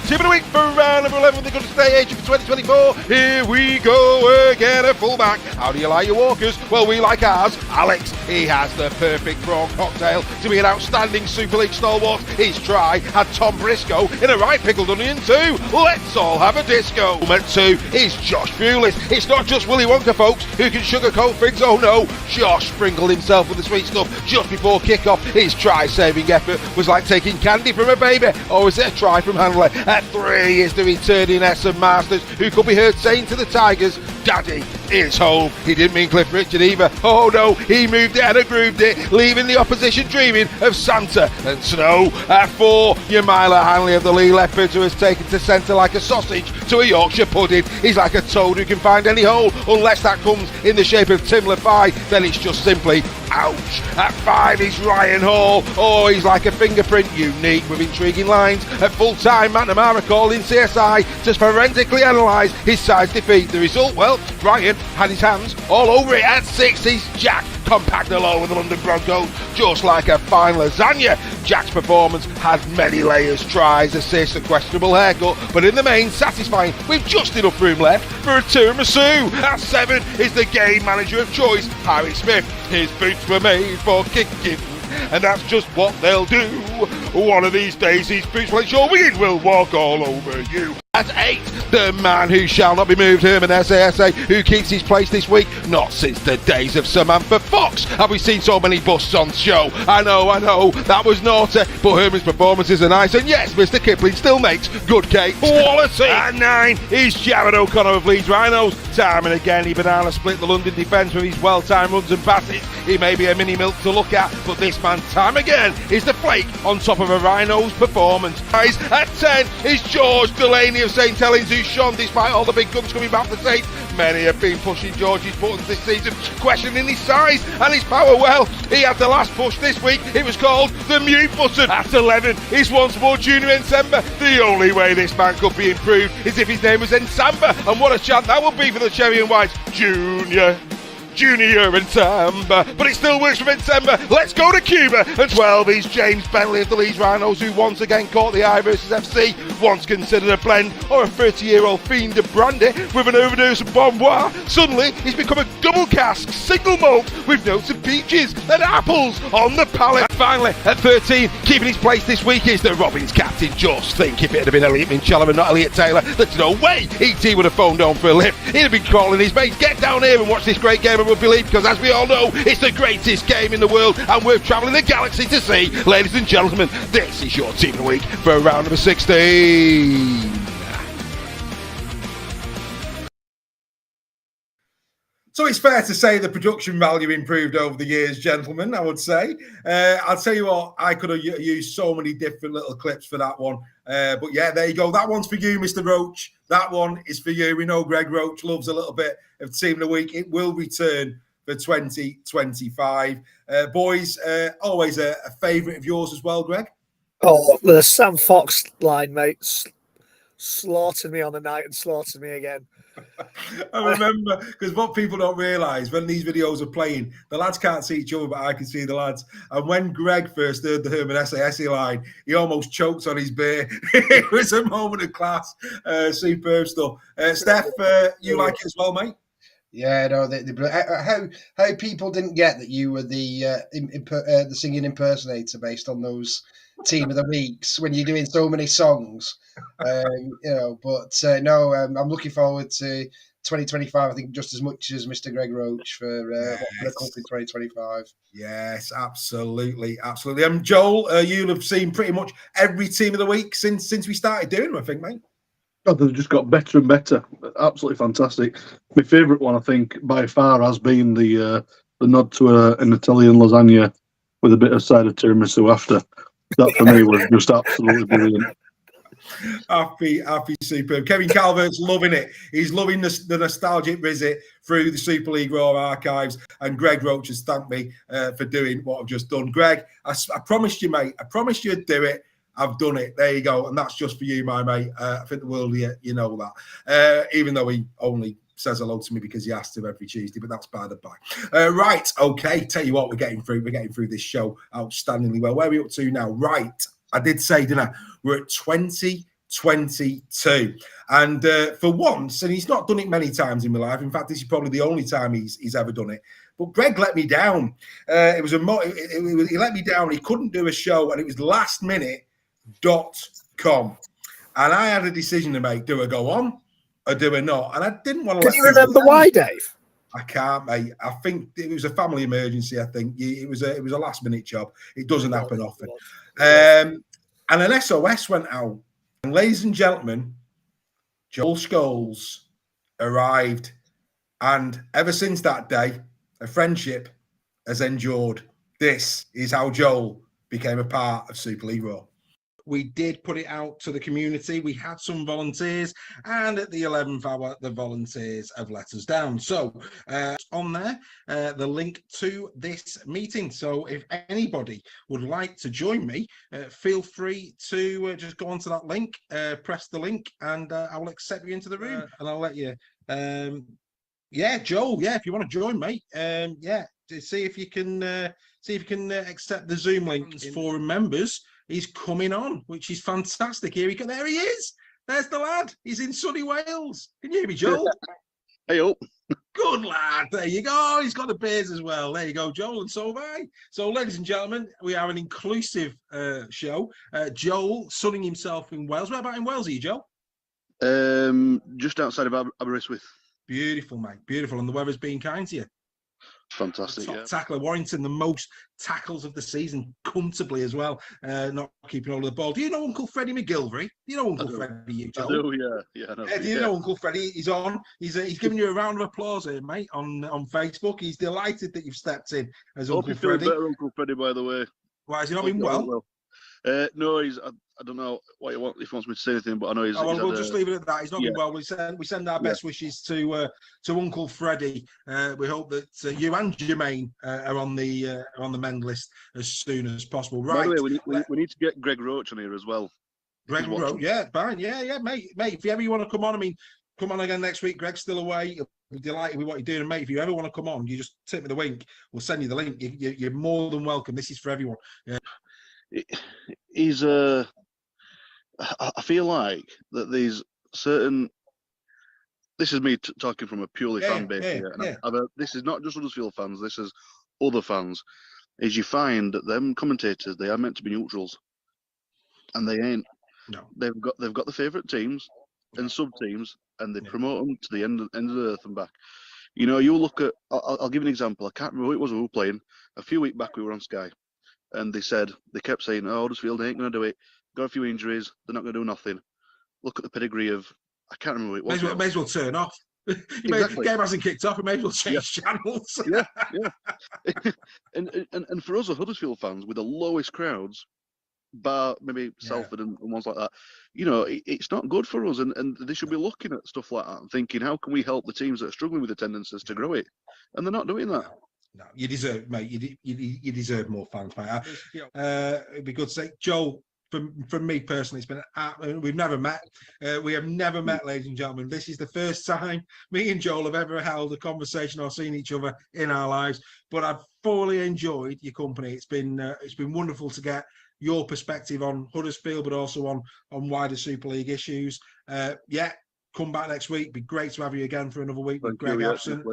Team of the Week for round number 11 with the Good Stay Age for 2024. Here we go again, a fullback. How do you like your walkers? Well, we like ours. Alex, he has the perfect prawn cocktail to be an outstanding Super League stalwart. His try had Tom Briscoe in a right pickled onion too. Let's all have a disco. Moment 2 is Josh Bewlis. It's not just Willy Wonka, folks, who can sugarcoat things. Oh no, Josh sprinkled himself with the sweet stuff just before kick-off. His try-saving effort was like taking candy from a baby. Or is it a try from Hanley? At 3 is the returning Essen Masters, who could be heard saying to the Tigers, Daddy is home. He didn't mean Cliff Richard either. Oh no, he moved it and grooved it, leaving the opposition dreaming of Santa and snow. At 4, your Milo Hanley of the Lee Leopards, who has taken to centre like a sausage to a Yorkshire pudding. He's like a toad who can find any hole, unless that comes in the shape of Tim Lafay, then it's just simply ouch. At 5 is Ryan Hall. Oh, he's like a fingerprint, unique with intriguing lines. At full-time, McNamara called in CSI to forensically analyse his side's defeat. The result, well, Ryan had his hands all over it. At 6 is Jack, compact alone with the London Broncos, just like a fine lasagna. Jack's performance had many layers, tries, assists, a questionable haircut, but in the main satisfying with just enough room left for a tiramisu. At 7 is the game manager of choice, Harry Smith. His boots were made for kicking, and that's just what they'll do. One of these days these boots will ensure we will walk all over you. At 8, the man who shall not be moved, Herman SASA, who keeps his place this week. Not since the days of Samantha Fox have we seen so many busts on show. I know, that was naughty, but Herman's performances are nice, and yes, Mr. Kipling still makes good cake. Quality. At 9 is Jared O'Connor of Leeds Rhinos. Time and again, he banana split the London defence with his well-timed runs and passes. He may be a mini-milk to look at, but this man, time again, is the flake on top of a Rhinos performance. At 10 is George Delaney of St Helens, who shone despite all the big guns coming back for Saints. Many have been pushing George's buttons this season, questioning his size and his power. Well, he had the last push this week. It was called the mute button. At 11 is once more Junior Nsamba. The only way this man could be improved is if his name was Nsamba, and what a chant that would be for the Cherry and Whites. Junior Nsamba, but it still works for Nsamba. Let's go to Cuba. And 12 is James Bentley of the Leeds Rhinos, who once again caught the eye versus FC. Once considered a blend or a 30-year-old fiend of brandy with an overdose of Bonbois, suddenly he's become a double cask single malt with notes of peaches and apples on the palate. And finally, at 13, keeping his place this week is the Robins captain. Just think, if it had been Elliot Minchella and not Elliot Taylor, there's no way E.T. would have phoned on for a lift. He'd have been calling his mates, get down here and watch this great game of rugby league, because as we all know, it's the greatest game in the world and worth travelling the galaxy to see. Ladies and gentlemen, this is your team of the week for round number 16. So it's fair to say the production value improved over the years, gentlemen, I would say. I'll tell you what, I could have used so many different little clips for that one. But yeah, there you go. That one's for you, Mr. Roach. That one is for you. We know Greg Roach loves a little bit of Team of the Week. It will return for 2025. Boys, always a favourite of yours as well, Greg? Oh, the Sam Fox line, mate. Slaughtered me on the night and slaughtered me again. I remember, because what people don't realise, when these videos are playing, the lads can't see each other, but I can see the lads. And when Greg first heard the Herman SASE line, he almost choked on his beer. It was a moment of class. Superb stuff. Steph, you like it as well, mate? Yeah, no. How people didn't get that you were the singing impersonator based on those Team of the Weeks when you're doing so many songs, no, I'm looking forward to 2025. I think just as much as Mr. Greg Roach for the company 2025. Yes, absolutely. Joel, you'll have seen pretty much every Team of the Week since we started doing them, I think, mate. Oh, they've just got better and better. Absolutely fantastic. My favourite one, I think, by far, has been the nod to an Italian lasagna with a bit of side of tiramisu after. That for me was just absolutely brilliant. Happy, superb. Kevin Calvert's loving it. He's loving the nostalgic visit through the Super League Raw archives. And Greg Roach has thanked me for doing what I've just done. Greg, I promised you, mate. I promised you'd do it. I've done it. There you go. And that's just for you, my mate. I think the world, you know that. Even though he only says hello to me because he asked him every Tuesday, but that's by the by. Right, okay. Tell you what, we're getting through this show outstandingly well. Where are we up to now? Right, I did say, didn't I? We're at 2022, and for once, and he's not done it many times in my life. In fact, this is probably the only time he's ever done it. But Greg let me down. He let me down. He couldn't do a show, and it was lastminute.com, and I had a decision to make: do I go on or do I not? And I didn't want to. Can you remember why, Dave? I can't, mate. I think it was a family emergency. I think it was a last minute job. It doesn't happen often. And an SOS went out. And ladies and gentlemen, Joel Scholes arrived And ever since that day, a friendship has endured. This is how Joel became a part of Super League Raw. We did put it out to the community. We had some volunteers, and at the 11th hour, the volunteers have let us down. So on there, the link to this meeting. So if anybody would like to join me, feel free to just go onto that link, press the link, and I will accept you into the room, and I'll let you. Yeah, Joel. Yeah, if you want to join me, yeah, to see if you can accept the Zoom link for members. He's coming on, which is fantastic. Here he go. There he is. There's the lad. He's in sunny Wales. Can you hear me, Joel? Hey, up. Good lad. There you go. He's got the beers as well. There you go, Joel, and so have I. So, ladies and gentlemen, we are an inclusive show. Joel sunning himself in Wales. Where about in Wales are you, Joel? Just outside of Aberystwyth. Beautiful, mate. Beautiful. And the weather's been kind to you. Fantastic. Top tackler Warrington, the most tackles of the season, comfortably as well, not keeping hold of the ball. Do you know Uncle Freddie McGilvery? Do you know Uncle Freddie? You, Joel? I do, yeah. I know. Do you know Uncle Freddie? He's on. He's giving you a round of applause here, mate, on Facebook. He's delighted that you've stepped in as Uncle Freddie. Better, Uncle Freddie, by the way. Why has he not been well? No, he's. I don't know what he wants. If he wants me to say anything, but I know he's. Oh, well, we'll just leave it at that. He's not been well. We send our best wishes to Uncle Freddie. We hope that you and Jermaine are on the mend list as soon as possible. Right. By the way, we need to get Greg Roach on here as well. Greg Roach, yeah, fine, yeah, mate. If you ever want to come on, I mean, come on again next week. Greg's still away. He'll be delighted with what you're doing, and mate. If you ever want to come on, you just tip me the wink. We'll send you the link. You're more than welcome. This is for everyone. Yeah. He's I feel like that these certain. This is me talking from a purely fan base here. And this is not just Huddersfield fans. This is other fans. Is you find that them commentators, they are meant to be neutrals, and they ain't. No. They've got the favourite teams and sub teams, and they promote them to the end of the earth and back. You know, you look at. I'll give you an example. I can't remember who it was we were playing. A few weeks back, we were on Sky, and they kept saying, "Oh, Huddersfield ain't going to do it. Got a few injuries. They're not going to do nothing." Look at the pedigree of. I can't remember who it was. May as well turn off. Exactly. Game hasn't kicked off. We may as well change channels. Yeah. and for us, Huddersfield fans, with the lowest crowds, bar maybe Salford and ones like that, you know, it's not good for us. And they should be looking at stuff like that and thinking, how can we help the teams that are struggling with attendances to grow it? And they're not doing that. No, you deserve, mate. You deserve more fans, mate. It'd be good to say, Joel. From me personally, it's been we've never met. We have never met, ladies and gentlemen. This is the first time me and Joel have ever held a conversation or seen each other in our lives. But I've thoroughly enjoyed your company. It's been wonderful to get your perspective on Huddersfield, but also on wider Super League issues. Come back next week. It'd be great to have you again for another week with Greg absent.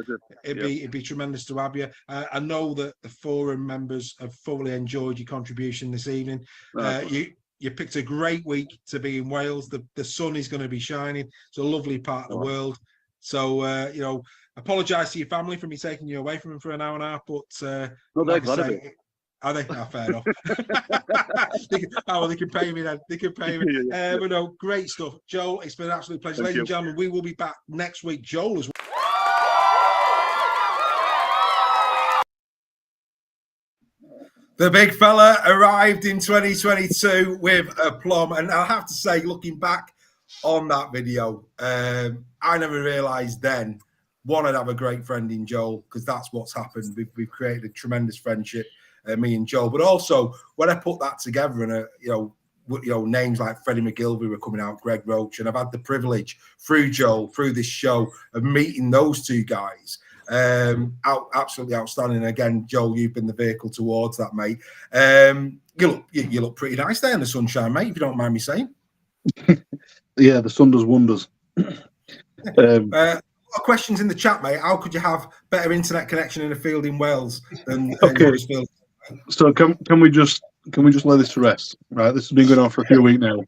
It'd be tremendous to have you. I know that the forum members have thoroughly enjoyed your contribution this evening. You picked a great week to be in Wales. The sun is going to be shining. It's a lovely part of the world. So, apologise to your family for me taking you away from them for an hour and a half. But they're glad of it. Are they? Oh, fair enough. They can pay me then. They can pay me. But no, great stuff. Joel, it's been an absolute pleasure. Ladies and gentlemen, we will be back next week. Joel as well. The big fella arrived in 2022 with aplomb. And I have to say, looking back on that video, I never realised then, one, I'd have a great friend in Joel, because that's what's happened. We've created a tremendous friendship, me and Joel. But also, when I put that together and, names like Freddie McGilvery were coming out, Greg Roach, and I've had the privilege through Joel, through this show, of meeting those two guys. Absolutely outstanding. And again, Joel, you've been the vehicle towards that, mate. You look pretty nice there in the sunshine, mate, if you don't mind me saying. Yeah, the sun does wonders. A lot of questions in the chat, mate. How could you have better internet connection in a field in Wales than Huddersfield? So can we just lay this to rest? Right, this has been going on for a few weeks now.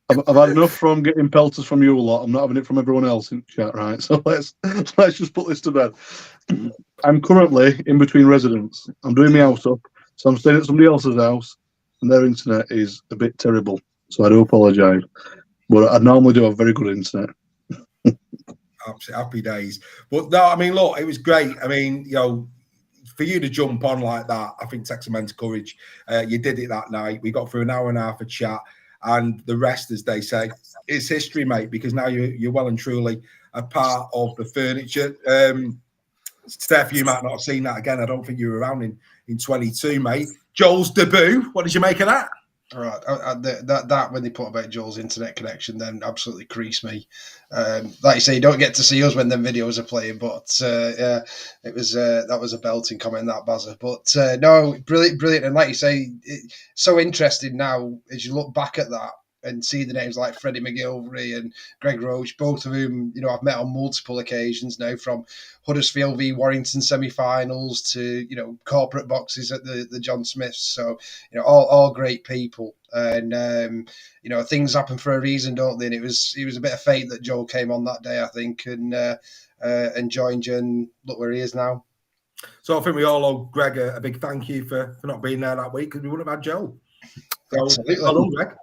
I've had enough from getting pelters from you a lot. I'm not having it from everyone else in chat, right? So let's just put this to bed. I'm currently in between residents. I'm doing my house up, so I'm staying at somebody else's house, and their internet is a bit terrible. So I do apologise, but I normally do have very good internet. Absolutely happy days. But no, I mean, look, it was great. I mean, you know, for you to jump on like that, I think takes immense courage. You did it that night. We got through an hour and a half of chat, and the rest, as they say, is history, mate. Because now you're well and truly a part of the furniture. Steph, you might not have seen that again. I don't think you were around in 22, mate. Joel's debut. What did you make of that? Right, that when they put about Joel's internet connection, then absolutely creased me. Like you say, you don't get to see us when them videos are playing, but yeah, it was that was a belting comment, that buzzer. But no, brilliant, and like you say, so interesting now as you look back at that and see the names like Freddie McGilvery and Greg Roach, both of whom I've met on multiple occasions now, from Huddersfield v Warrington semi-finals to corporate boxes at the John Smiths. So all great people, and things happen for a reason, don't they? And it was a bit of fate that Joel came on that day, I think, and joined you, and look where he is now. So I think we all owe Greg a big thank you for not being there that week, because we wouldn't have had Joel. So, absolutely. Well done, Greg.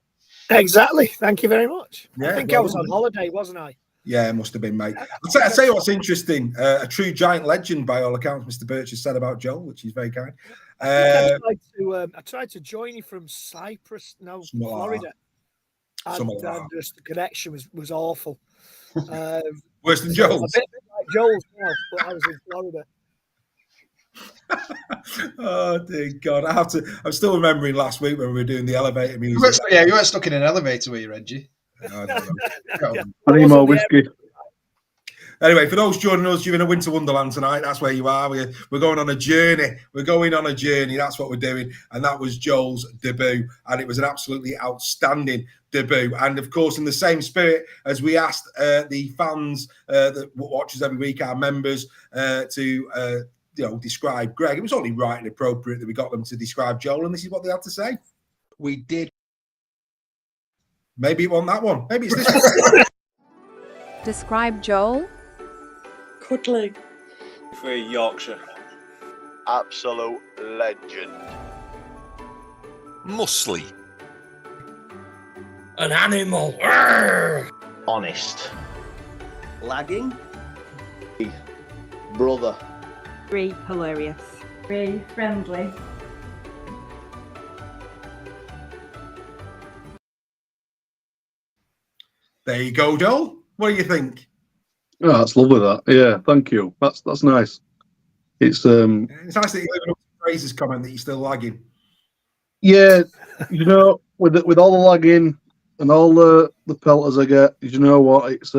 Exactly. Thank you very much. Yeah, I think well I was done, on holiday, wasn't I? Yeah, it must have been, mate. I'll tell you what's interesting. A true giant legend, by all accounts, Mr. Birch has said about Joel, which is very kind. I tried to join you from Cyprus, Florida. And just the connection was awful. Worse than Joel's? A bit like Joel's now, but I was in Florida. Oh dear God! I'm still remembering last week when we were doing the elevator music. You weren't stuck in an elevator, were you, Reggie? I need more whiskey. Anyway, for those joining us, you're in a winter wonderland tonight. That's where you are. We're going on a journey. We're going on a journey. That's what we're doing. And that was Joel's debut. And it was an absolutely outstanding debut. And of course, in the same spirit as we asked the fans that watch us every week, our members, to describe Greg, it was only right and appropriate that we got them to describe Joel. And this is what they had to say. We did. Maybe it wasn't that one. Maybe it's this one. Describe Joel. Cuddly. For Yorkshire. Absolute legend. Muscly. An animal. Honest. Lagging. Brother. Very hilarious. Very friendly. There you go, Joel. What do you think? Oh, that's lovely. That, yeah, thank you. That's nice. It's nice that you live up to Fraser's comment that you're still lagging. Yeah, with all the lagging and all the pelters I get, you know what? It's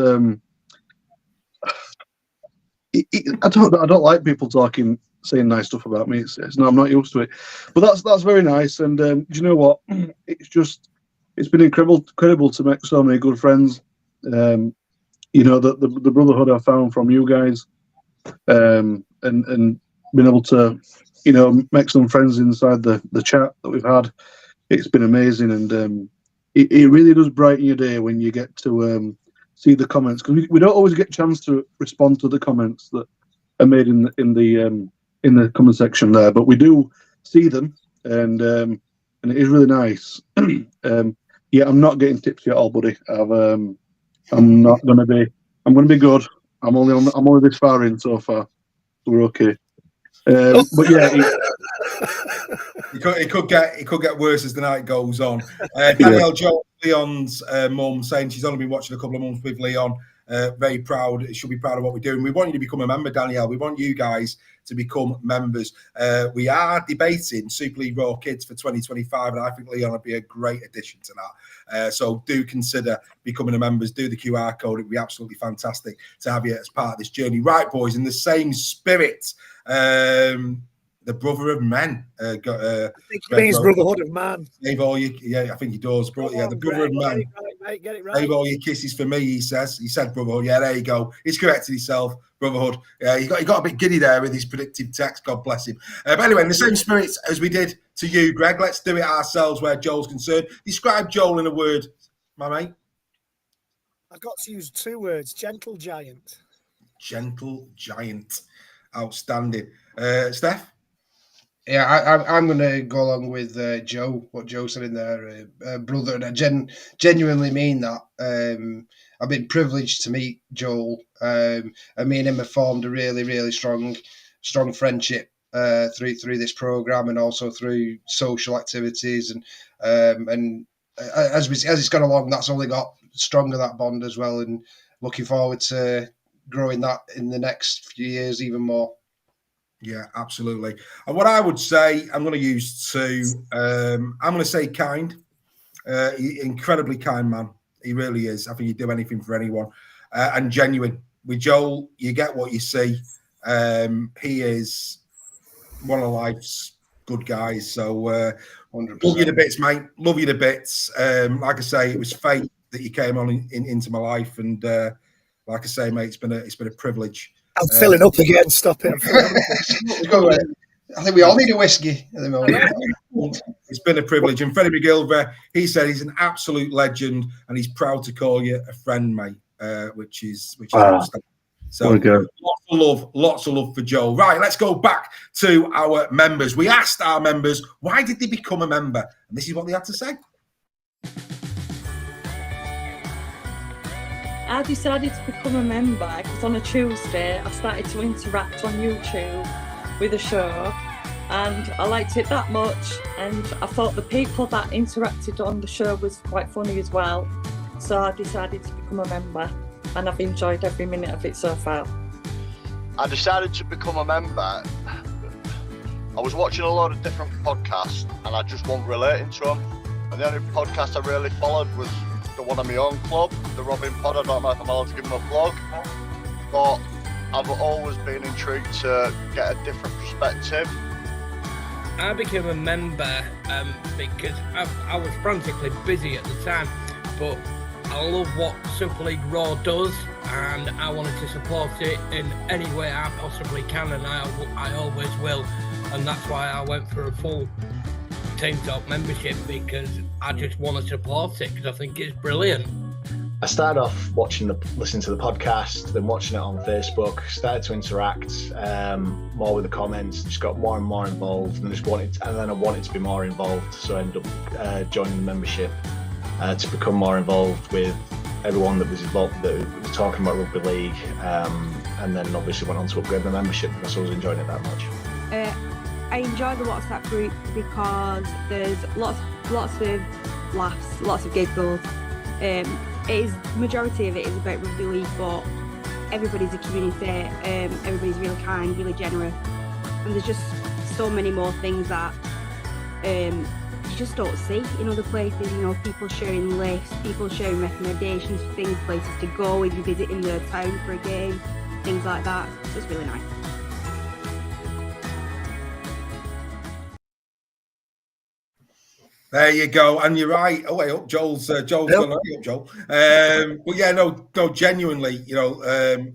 I don't like people saying nice stuff about me. I'm not used to it, but that's very nice. And you know what? It's been incredible to make so many good friends. The brotherhood I found from you guys, and being able to, make some friends inside the chat that we've had. It's been amazing, and it really does brighten your day when you get to see the comments, because we don't always get a chance to respond to the comments that are made in the comment section there, but we do see them, and it is really nice. Yeah, I'm not getting tipsy at all, buddy. I'm not gonna be. I'm gonna be good. I'm only this far in so far. So we're okay. But yeah, it could get worse as the night goes on. Danielle Joel, Leon's mum, saying she's only been watching a couple of months with Leon. Very proud. She'll be proud of what we're doing. We want you to become a member, Danielle. We want you guys to become members. We are debating Super League Raw Kids for 2025, and I think Leon would be a great addition to that. So do consider becoming a member. Do the QR code. It'd be absolutely fantastic to have you as part of this journey. Right, boys, in the same spirit, the brother of men. I think he means brotherhood of man. Save all your, I think he does. But yeah, the brother of men. Get it right. Save all your kisses for me, he says. He said brotherhood. Yeah, there you go. He's corrected himself. Brotherhood. Yeah, he got a bit giddy there with his predictive text. God bless him. But anyway, in the same spirit as we did to you, Greg, let's do it ourselves where Joel's concerned. Describe Joel in a word, my mate. I've got to use 2 words. Gentle giant. Gentle giant. Outstanding. Steph? Yeah, I'm going to go along with Joe, what Joe said in there, brother, and I genuinely mean that. I've been privileged to meet Joel, and me and him have formed a really, really strong friendship through this program, and also through social activities, and as it's gone along, that's only got stronger, that bond as well, and looking forward to growing that in the next few years even more. Yeah, absolutely. And what I would say, I'm going to use two. I'm going to say kind. Incredibly kind man. He really is. I think he'd do anything for anyone. And genuine. With Joel, you get what you see. He is one of life's good guys. So 100%. Love you to bits, mate. Love you to bits. Like I say, it was fate that you came on into my life. And like I say, mate, it's been a privilege. I'm filling up again. Stop it. I'm filling up. I think we all need a whiskey at the moment. It's been a privilege. And Freddie McGilvray, he said he's an absolute legend and he's proud to call you a friend, mate, which is outstanding. So lots of love for Joel. Right, let's go back to our members. We asked our members, why did they become a member? And this is what they had to say. I decided to become a member because on a Tuesday I started to interact on YouTube with the show, and I liked it that much, and I thought the people that interacted on the show was quite funny as well, so I decided to become a member, and I've enjoyed every minute of it so far. I decided to become a member. I was watching a lot of different podcasts and I just wasn't relating to them, and the only podcast I really followed was the one of my own club, the Robin Pod. I don't know if I'm allowed to give them a plug, but I've always been intrigued to get a different perspective. I became a member because I was frantically busy at the time, but I love what Super League Raw does, and I wanted to support it in any way I possibly can, and I always will, and that's why I went for a full Team Talk membership, because I just want to support it because I think it's brilliant. I started off listening to the podcast, then watching it on Facebook, started to interact more with the comments, just got more and more involved, and then I wanted to be more involved, so I ended up joining the membership to become more involved with everyone that was involved, that was talking about Rugby League, and then obviously went on to upgrade the membership because I was enjoying it that much. I enjoy the WhatsApp group because there's lots of laughs, lots of giggles. Majority of it is about Rugby League, but everybody's a community, everybody's really kind, really generous, and there's just so many more things that you just don't see in other places. You know, people sharing lists, people sharing recommendations for things, places to go if you're visiting their town for a game, things like that. It's just really nice. There you go, and you're right. Oh, wait up, Joel's gone up, Joel. But yeah, no, genuinely, you know,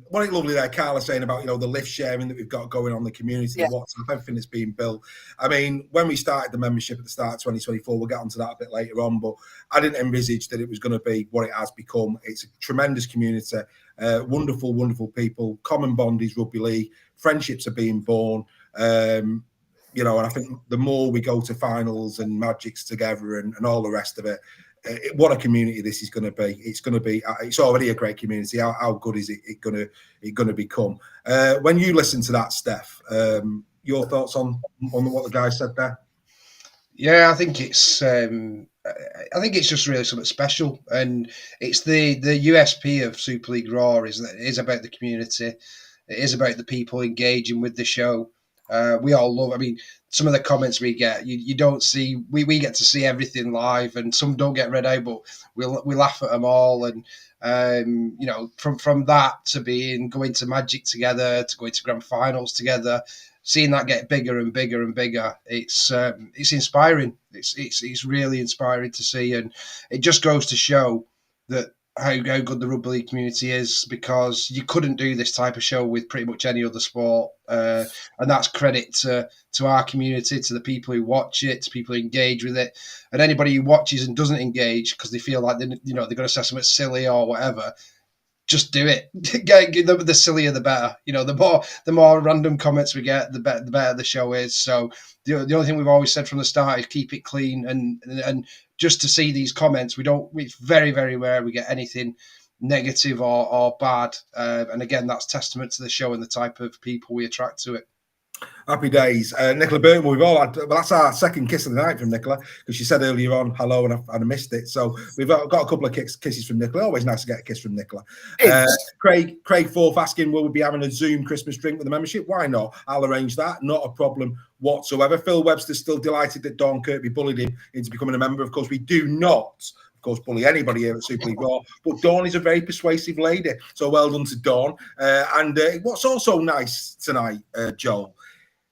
what lovely there, Carla saying about, you know, the lift sharing that we've got going on, the community, WhatsApp, everything that's being built. I mean, when we started the membership at the start of 2024, we'll get onto that a bit later on, but I didn't envisage that it was going to be what it has become. It's a tremendous community, wonderful, wonderful people. Common bond is Rugby League. Friendships are being born. You know, and I think the more we go to finals and magics together and all the rest of it, what a community this is going to be. It's going to be. It's already a great community. How good is it going to become? When you listen to that, Steph, your thoughts on what the guy said there? Yeah, I think it's just really something special, and it's the USP of Super League Raw is that it is about the community. It is about the people engaging with the show. We all love. I mean, some of the comments we get, you don't see. We get to see everything live, and some don't get read out, but we laugh at them all. And you know, from that to going to Magic together, to going to grand finals together, seeing that get bigger and bigger and bigger, it's inspiring. It's really inspiring to see, and it just goes to show that how good the rugby league community is, because you couldn't do this type of show with pretty much any other sport, and that's credit to our community, to the people who watch it, to people who engage with it, and anybody who watches and doesn't engage because they feel like they're going to say something silly or whatever. just do it. The sillier the better. You know, the more random comments we get, the better the show is. So the only thing we've always said from the start is keep it clean, and just to see these comments, it's very, very rare we get anything negative or bad. And again, that's testament to the show and the type of people we attract to it. Happy days. Nicola Burton, we've all had, well, that's our second kiss of the night from Nicola, because she said earlier on hello and I missed it. So we've got a couple of kisses from Nicola. Always nice to get a kiss from Nicola. Craig Forth asking, will we be having a Zoom Christmas drink with the membership? Why not? I'll arrange that. Not a problem whatsoever. Phil Webster's still delighted that Dawn Kirkby bullied him into becoming a member. Of course, we do not, of course, bully anybody here at Super League Raw, but Dawn is a very persuasive lady. So well done to Dawn. And what's also nice tonight, Joel,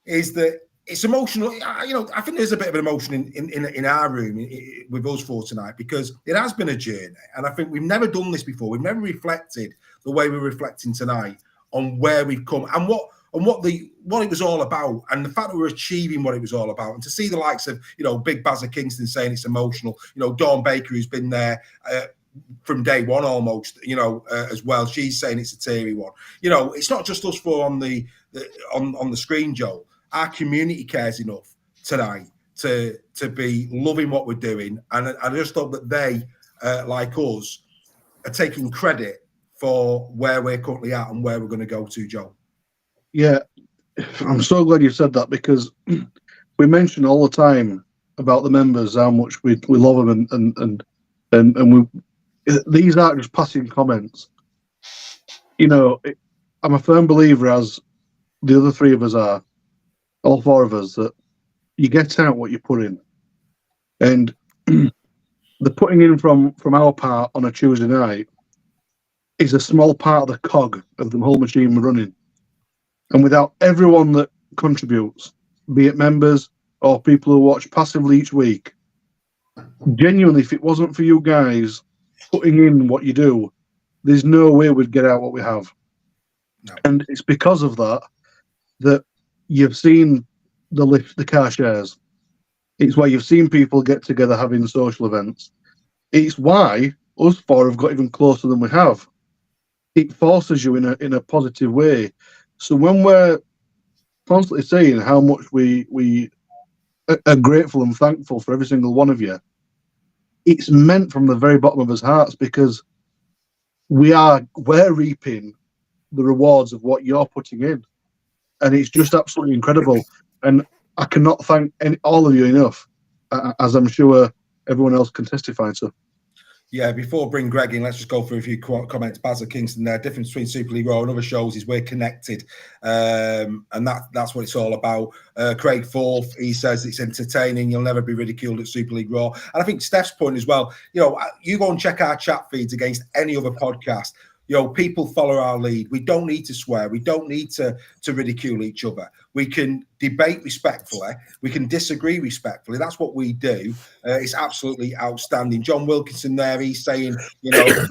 is that it's emotional. You know, I think there's a bit of an emotion in our room with us four tonight, because it has been a journey, and I think we've never done this before. We've never reflected the way we're reflecting tonight on where we've come and what it was all about, and the fact that we're achieving what it was all about, and to see the likes of, you know, Big Bazza Kingston saying it's emotional. You know, Dawn Baker, who's been there from day one almost, you know, as well. She's saying it's a teary one. You know, it's not just us four on the screen, Joel. Our community cares enough tonight to be loving what we're doing, and I just hope that they, like us, are taking credit for where we're currently at and where we're going to go to, Joe. Yeah, I'm so glad you said that, because we mention all the time about the members, how much we love them, and we, these aren't just passing comments. You know, I'm a firm believer, as the other three of us are, all four of us, that you get out what you put in, and the putting in from our part on a Tuesday night is a small part of the cog of the whole machine we're running. And without everyone that contributes, be it members or people who watch passively each week, genuinely, if it wasn't for you guys putting in what you do, there's no way we'd get out what we have. No. And it's because of that you've seen the lift, the car shares. It's why you've seen people get together having social events. It's why us four have got even closer than we have. It forces you in a positive way. So when we're constantly saying how much we are grateful and thankful for every single one of you, it's meant from the very bottom of our hearts, because we're reaping the rewards of what you're putting in. And it's just absolutely incredible. And I cannot thank all of you enough, as I'm sure everyone else can testify to. Yeah, before I bring Greg in, let's just go through a few comments. Bazza Kingston there. Difference between Super League Raw and other shows is we're connected. And that's what it's all about. Craig Forth, he says it's entertaining. You'll never be ridiculed at Super League Raw. And I think Steph's point as well, you know, you go and check our chat feeds against any other podcast. You know, people follow our lead. We don't need to swear. We don't need to ridicule each other. We can debate respectfully. We can disagree respectfully. That's what we do. It's absolutely outstanding. John Wilkinson there, he's saying, you know,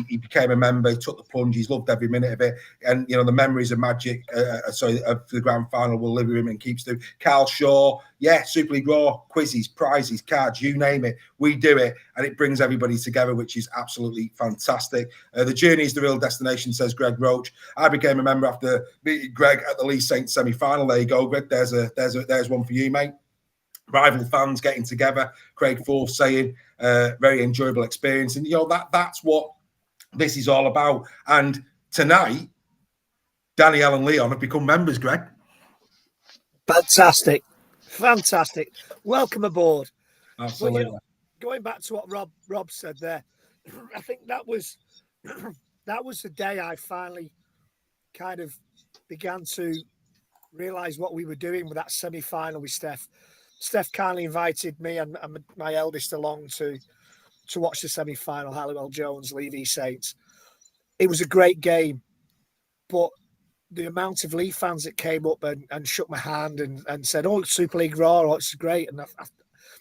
he became a member, he took the plunge, he's loved every minute of it. And, you know, the memories of magic, of the grand final will live with him and keeps doing. Carl Shaw, yeah, Super League Raw, quizzes, prizes, cards, you name it. We do it, and it brings everybody together, which is absolutely fantastic. The journey is the real destination, says Greg Roach. I became a member after meeting Greg at the Lee Saint semi-final. There you go, Greg. There's one for you, mate. Rival fans getting together. Craig Forth saying, very enjoyable experience. And, you know, that's what this is all about. And tonight, Danielle and Leon have become members, Greg. Fantastic. Welcome aboard. Absolutely. But, you know, going back to what Rob said there, I think that was the day I finally kind of began to realise what we were doing with that semi-final with Steph. Steph kindly invited me and my eldest along to watch the semi-final, Halliwell Jones, Levy Saints. It was a great game, but the amount of Leigh fans that came up and shook my hand and said, "Oh, Super League Raw, oh, it's great," and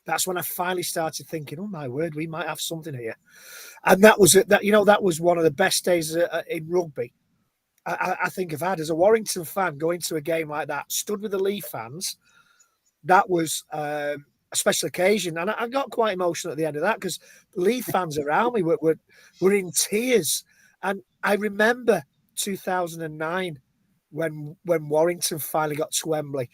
that's when I finally started thinking, "Oh my word, we might have something here." And that was it. That was one of the best days in rugby I think I've had as a Warrington fan. Going to a game like that, stood with the Leigh fans. That was a special occasion, and I got quite emotional at the end of that, because Leigh fans around me were in tears, And I remember 2009 when Warrington finally got to Wembley.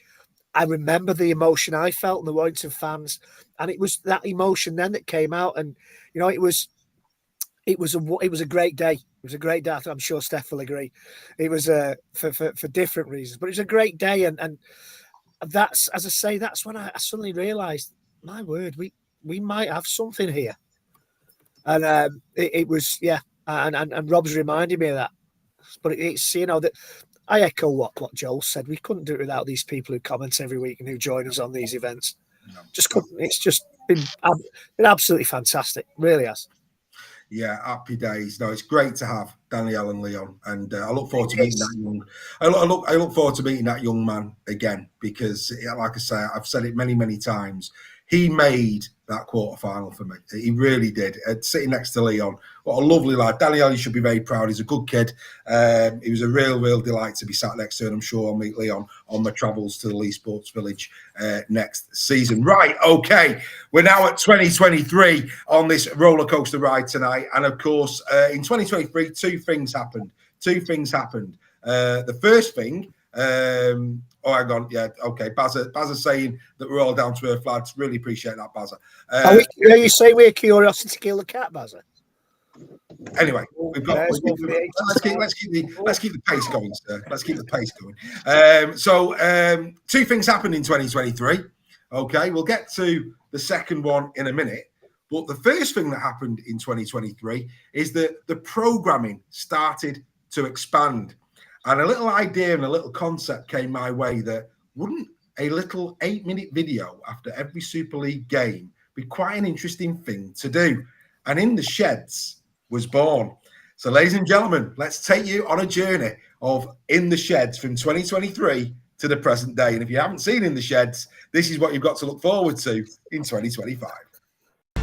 I remember the emotion I felt in the Warrington fans, and it was that emotion then that came out. And you know, it was a great day. It was a great day. I'm sure Steph will agree. It was for different reasons, but it was a great day. And that's, as I say, that's when I suddenly realised, my word, we might have something here. And it was, yeah. And Rob's reminded me of that. But it's, you know, that I echo what Joel said. We couldn't do it without these people who comment every week and who join us on these events. Just couldn't. It's just been absolutely fantastic. Really has. Yeah, happy days. No, it's great to have Danielle and Leon, and I look forward to meeting that young. I look forward to meeting that young man again because, like I say, I've said it many times. He made that quarterfinal for me. He really did. Sitting next to Leon, what a lovely lad. Danielle, you should be very proud. He's a good kid. He was a real delight to be sat next to, and I'm sure I'll meet Leon on my travels to the Lee Sports Village next season. Right, okay. We're now at 2023 on this roller coaster ride tonight, and of course, in 2023, two things happened. The first thing. Hang on. Yeah, okay. Bazza saying that we're all down to earth, lads. Really appreciate that, Bazza. Are you saying we're curiosity to kill the cat, Bazza? Anyway, let's keep the pace going, sir. Let's keep the pace going. So two things happened in 2023. Okay, we'll get to the second one in a minute. But the first thing that happened in 2023 is that the programming started to expand. And a little idea and a little concept came my way that wouldn't a little 8-minute video after every Super League game be quite an interesting thing to do? And In the Sheds was born. So, ladies and gentlemen, let's take you on a journey of In the Sheds from 2023 to the present day. And if you haven't seen In the Sheds, this is what you've got to look forward to in 2025.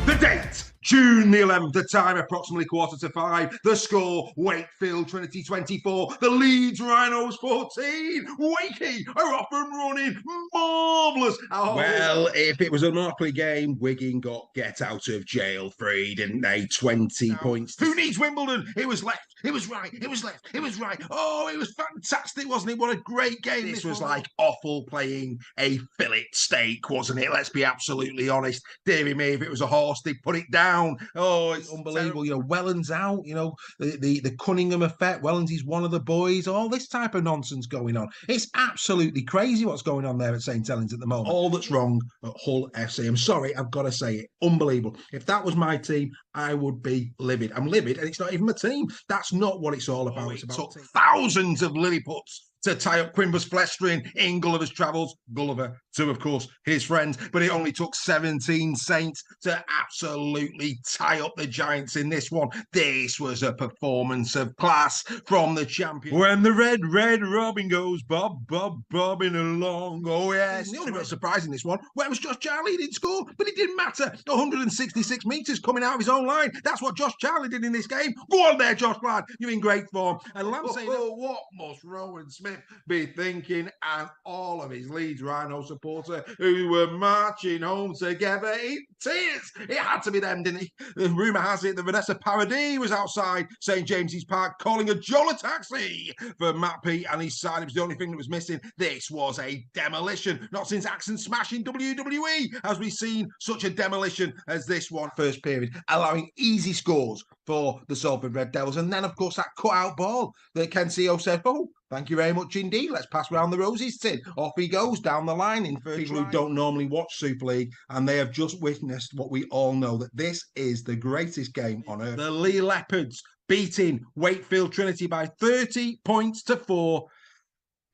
The date, June the 11th, the time approximately 4:45. The score, Wakefield Trinity 24, the Leeds Rhinos 14. Wakey are off and running, marvellous. Well, if it was a Monopoly game, Wigan got get out of jail free, didn't they? 20 points. Who needs Wimbledon? It was left, it was right, it was left, it was right. Oh, it was fantastic, wasn't it? What a great game. This was like offal playing a fillet steak, wasn't it? Let's be absolutely honest. Deary me, if it was a horse, they put it down. Oh, it's unbelievable. You know, Welland's out, you know, the Cunningham effect. Wellens is one of the boys, all this type of nonsense going on. It's absolutely crazy what's going on there at St. Helens at the moment. All that's wrong at Hull FC. I'm sorry, I've got to say it. Unbelievable. If that was my team, I would be livid. I'm livid, and it's not even my team. That's not what it's all about. It's about thousands of Lilliputs to tie up Quimber's flestering in Gulliver's Travels. Gulliver, to, of course, his friends. But it only took 17 Saints to absolutely tie up the Giants in this one. This was a performance of class from the champion. When the red robin goes bobbing along. Oh, yes. The only real surprise in this one, where was Josh Charlie? He didn't score, but it didn't matter. 166 metres coming out of his own line. That's what Josh Charlie did in this game. Go on there, Josh, lad. You're in great form. And what must Rowan Smith be thinking, and all of his Leeds Rhino supporter who were marching home together in tears? It had to be them, didn't it? The rumour has it that Vanessa Paradis was outside St James's Park calling a Jola taxi for Matt P and his side. It was the only thing that was missing. This was a demolition. Not since Axe and Smash in WWE has we seen such a demolition as this one. First period, allowing easy scores for the Salford Red Devils. And then, of course, that cut-out ball that Ken CEO said, oh, thank you very much indeed. Let's pass round the roses tin. Off he goes down the line in for people who don't normally watch Super League, and they have just witnessed what we all know, that this is the greatest game on earth. The Lee Leopards beating Wakefield Trinity by 30 points to 4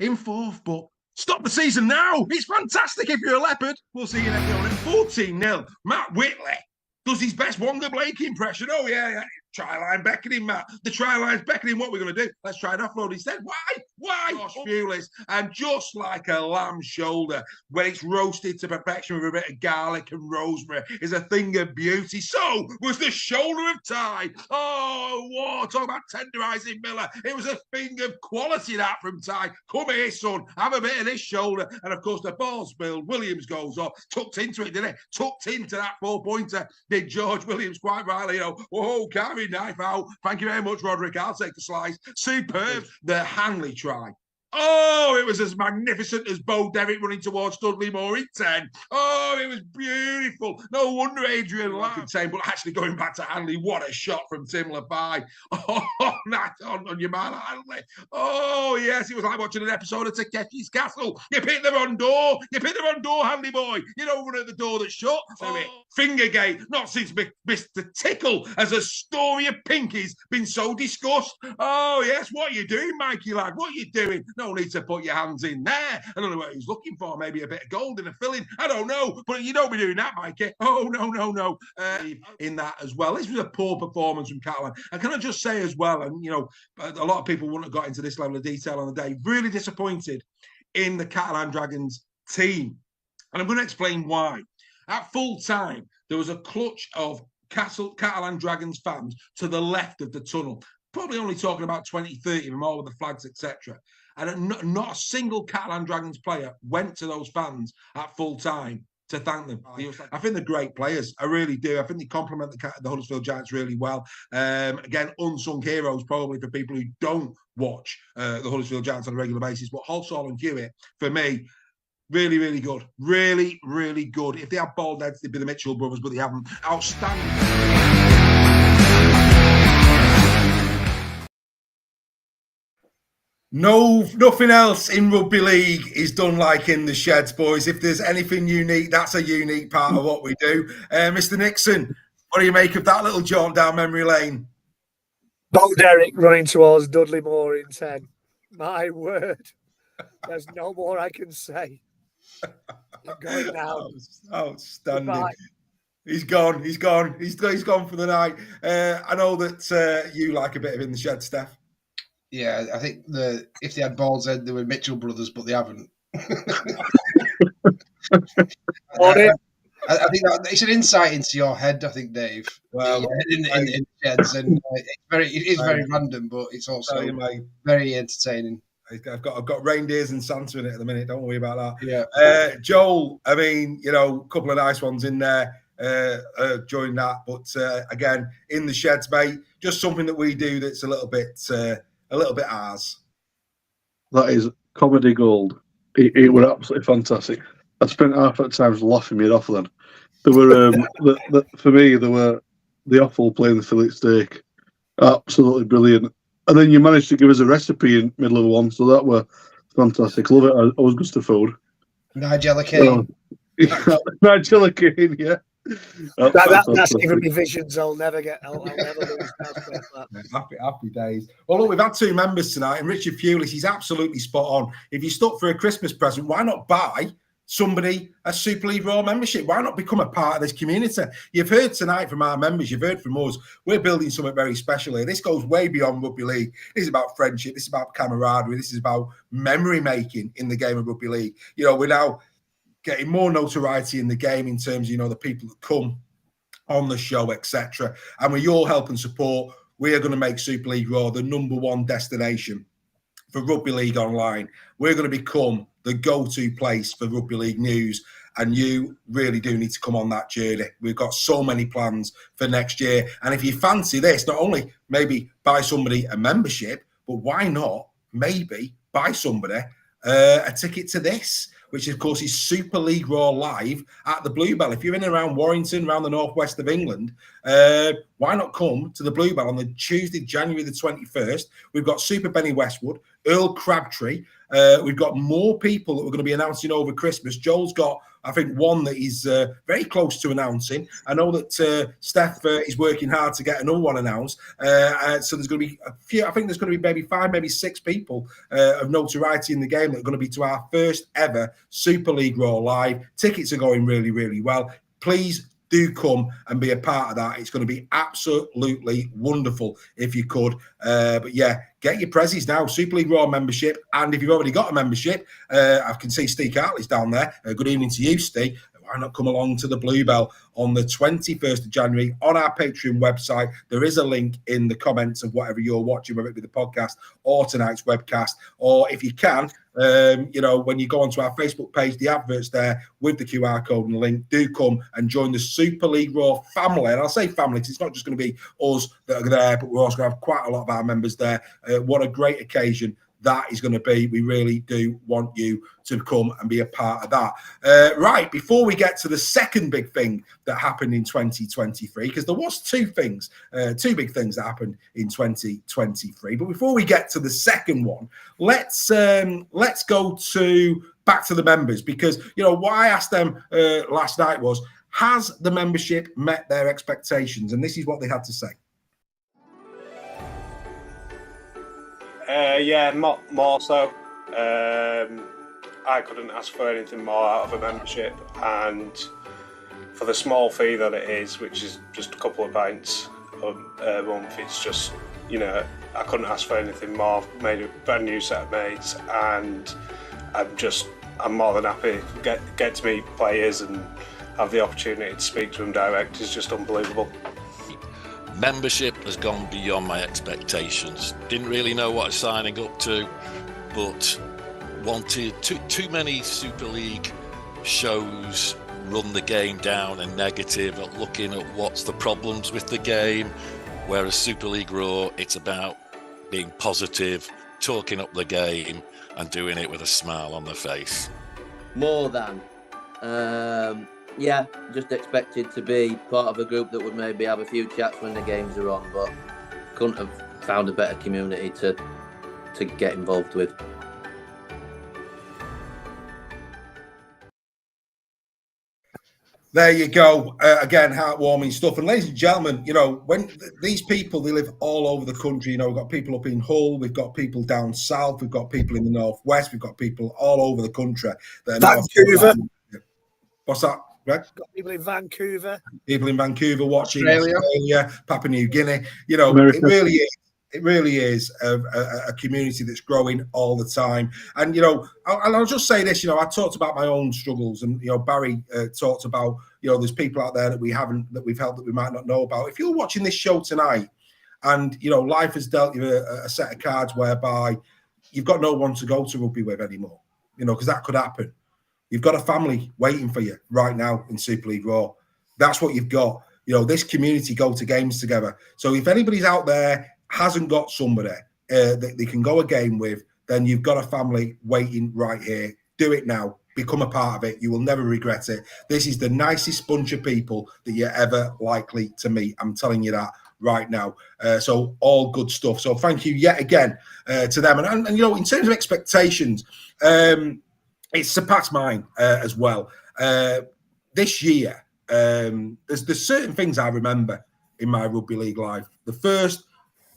in fourth, but stop the season now. It's fantastic if you're a Leopard. We'll see you next year. 14-0. Matt Whitley does his best Wonga Blake impression. Oh, yeah. Try line beckoning, Matt. The try line's beckoning. What we're going to do? Let's try an offload instead. Why? Josh Bewley's, and just like a lamb shoulder, when it's roasted to perfection with a bit of garlic and rosemary, is a thing of beauty. So was the shoulder of Ty. Oh, what? Talk about tenderising Miller. It was a thing of quality, that, from Ty. Come here, son. Have a bit of this shoulder. And, of course, the ball spilled. Williams goes off. Tucked into it, didn't it? Tucked into that 4-pointer. Did George Williams, quite rightly, you know, whoa, carry Throwing knife out. Thank you very much, Roderick. I'll take a slice. Superb. The Hanley try. Oh, it was as magnificent as Bo Derrick running towards Dudley Moore in 10. Oh, it was beautiful. No wonder Adrian laughed. But actually going back to Hanley, what a shot from Tim Lafay. Oh, nice on your man, Hanley. Oh, yes, it was like watching an episode of Takeshi's Castle. You picked the wrong door. You picked the wrong door, Hanley boy. You don't run at the door that's shut. Fingergate, not since Mr. Tickle has a story of Pinkies been so discussed. Oh, yes, what are you doing, Mikey lad? What are you doing? No need to put your hands in there. I don't know what he's looking for. Maybe a bit of gold in a filling. I don't know. But you don't be doing that, Mikey. Oh, no. In that as well. This was a poor performance from Catalan. And can I just say as well, and, you know, a lot of people wouldn't have got into this level of detail on the day. Really disappointed in the Catalan Dragons team. And I'm going to explain why. At full time, there was a clutch of Catalan Dragons fans to the left of the tunnel. Probably only talking about 20, 30 of them, all with the flags, etc. And not a single Catalan Dragons player went to those fans at full time to thank them. I think they're great players. I really do. I think they complement the Huddersfield Giants really well. Again, unsung heroes probably for people who don't watch the Huddersfield Giants on a regular basis. But Halsall and Hewitt, for me, really, really good. Really, really good. If they had bald heads, they'd be the Mitchell brothers, but they haven't. Outstanding. No, nothing else in rugby league is done like in the sheds, boys. If there's anything unique, that's a unique part of what we do. Mr. Nixon, what do you make of that little jaunt down memory lane? Bo Derrick running towards Dudley Moore in 10. My word. There's no more I can say. I'm going now. Outstanding. Goodbye. He's gone. He's gone for the night. I know that you like a bit of in the shed, Steph. Yeah, I think if they had balls head, they were Mitchell brothers, but they haven't. I think it's an insight into your head. I think, Dave. Well, in sheds, and it is very random, but it's also very entertaining. I've got reindeers and Santa in it at the minute. Don't worry about that. Yeah. Joel, I mean, you know, a couple of nice ones in there during that, but again, in the sheds, mate, just something that we do that's a little bit ours. That is comedy gold. It was absolutely fantastic. I spent half at times laughing me off then. There were for me there were the offal playing the fillet steak. Absolutely brilliant. And then you managed to give us a recipe in the middle of one, so that were fantastic. Love it. I was good to food. Nigella Kane. Nigella Kane, yeah. That's given me visions I'll never lose. Happy days. Well, look, we've had two members tonight, and Richard Fulis, he's absolutely spot on. If you're stuck for a Christmas present, why not buy somebody a Super League Raw membership? Why not become a part of this community? You've heard tonight from our members, you've heard from us. We're building something very special here. This goes way beyond rugby league. This is about friendship. This is about camaraderie. This is about memory making in the game of rugby league. You know, we're now getting more notoriety in the game in terms of, you know, the people that come on the show, etc. And with your help and support, we are going to make Super League Raw the #1 destination for rugby league online. We're going to become the go-to place for rugby league news, and you really do need to come on that journey. We've got so many plans for next year, and if you fancy this, not only maybe buy somebody a membership, but why not maybe buy somebody a ticket to this, which of course is Super League Raw live at the Bluebell. If you're in and around Warrington, around the northwest of England, why not come to the Bluebell on the Tuesday, January the 21st? We've got Super Benny Westwood, Earl Crabtree. We've got more people that we're going to be announcing over Christmas. Joel's got, I think, one that he's very close to announcing. I know that Steph is working hard to get another one announced. So there's going to be a few, I think there's going to be maybe 5, maybe 6 people of notoriety in the game that are going to be to our first ever Super League Raw live. Tickets are going really, really well. Please do come and be a part of that. It's going to be absolutely wonderful if you could. But yeah, get your prezzies now. Super League Raw membership. And if you've already got a membership, I can see Steve Hartley's down there. Good evening to you, Steve. Why not come along to the Bluebell on the 21st of January on our Patreon website? There is a link in the comments of whatever you're watching, whether it be the podcast or tonight's webcast. Or if you can, You know, when you go onto our Facebook page, the advert's there with the QR code and the link. Do come and join the Super League Raw family. And I'll say family because it's not just going to be us that are there, but we're also going to have quite a lot of our members there. What a great occasion that is going to be. We really do want you to come and be a part of that. Right, before we get to the second big thing that happened in 2023, because there was two big things that happened in 2023. But before we get to the second one, let's go to back to the members, because you know what I asked them last night was, has the membership met their expectations? And this is what they had to say. Yeah, more so. I couldn't ask for anything more out of a membership, and for the small fee that it is, which is just a couple of pints a month, it's just, you know, I couldn't ask for anything more. Made a brand new set of mates, and I'm more than happy. Get to meet players and have the opportunity to speak to them direct is just unbelievable. Membership has gone beyond my expectations. Didn't really know what I was signing up to, but wanted too many Super League shows run the game down and negative at looking at what's the problems with the game, whereas Super League Raw, it's about being positive, talking up the game and doing it with a smile on the face. More than. Yeah, just expected to be part of a group that would maybe have a few chats when the games are on, but couldn't have found a better community to get involved with. There you go. Again, heartwarming stuff. And ladies and gentlemen, you know, when these people, they live all over the country. You know, we've got people up in Hull, we've got people down south, we've got people in the northwest, we've got people all over the country. Vancouver. What's that, Greg? Got people in Vancouver. People in Vancouver watching, Australia, Papua New Guinea. You know, America. It really is a community that's growing all the time. And, you know, I'll just say this, you know, I talked about my own struggles, and, you know, Barry talked about, you know, there's people out there that we've helped that we might not know about. If you're watching this show tonight and, you know, life has dealt you a set of cards whereby you've got no one to go to rugby with anymore, you know, because that could happen. You've got a family waiting for you right now in Super League Raw. That's what you've got. You know, this community go to games together. So if anybody's out there hasn't got somebody that they can go a game with, then you've got a family waiting right here. Do it now. Become a part of it. You will never regret it. This is the nicest bunch of people that you're ever likely to meet. I'm telling you that right now. So all good stuff. So thank you yet again to them. And you know, in terms of expectations, it's surpassed mine as well. This year, there's certain things I remember in my rugby league life. The first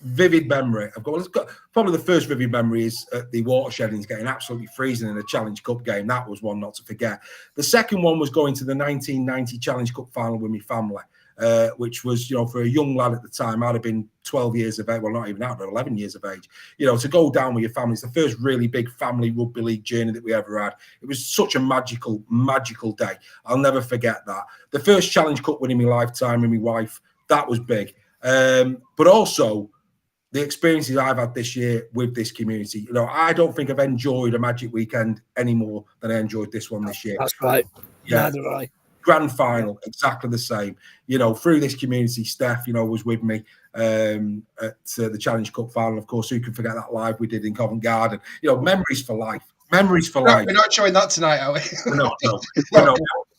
vivid memory I've got probably the first vivid memory is at the Watershedings getting absolutely freezing in a Challenge Cup game. That was one not to forget. The second one was going to the 1990 Challenge Cup final with my family, which was, you know, for a young lad at the time, I'd have been 12 years of age, well, not even out, but 11 years of age, you know, to go down with your family. It's the first really big family rugby league journey that we ever had. It was such a magical day. I'll never forget that. The first Challenge Cup win in my lifetime with my wife, that was big. But also the experiences I've had this year with this community. You know, I don't think I've enjoyed a Magic Weekend any more than I enjoyed this one this year. That's right. Yeah. Neither do I. Grand final, exactly the same. You know, through this community, Steph, you know, was with me at the Challenge Cup final. Of course, who can forget that live we did in Covent Garden? You know, memories for life. Memories for life. We're not showing that tonight, are we? No.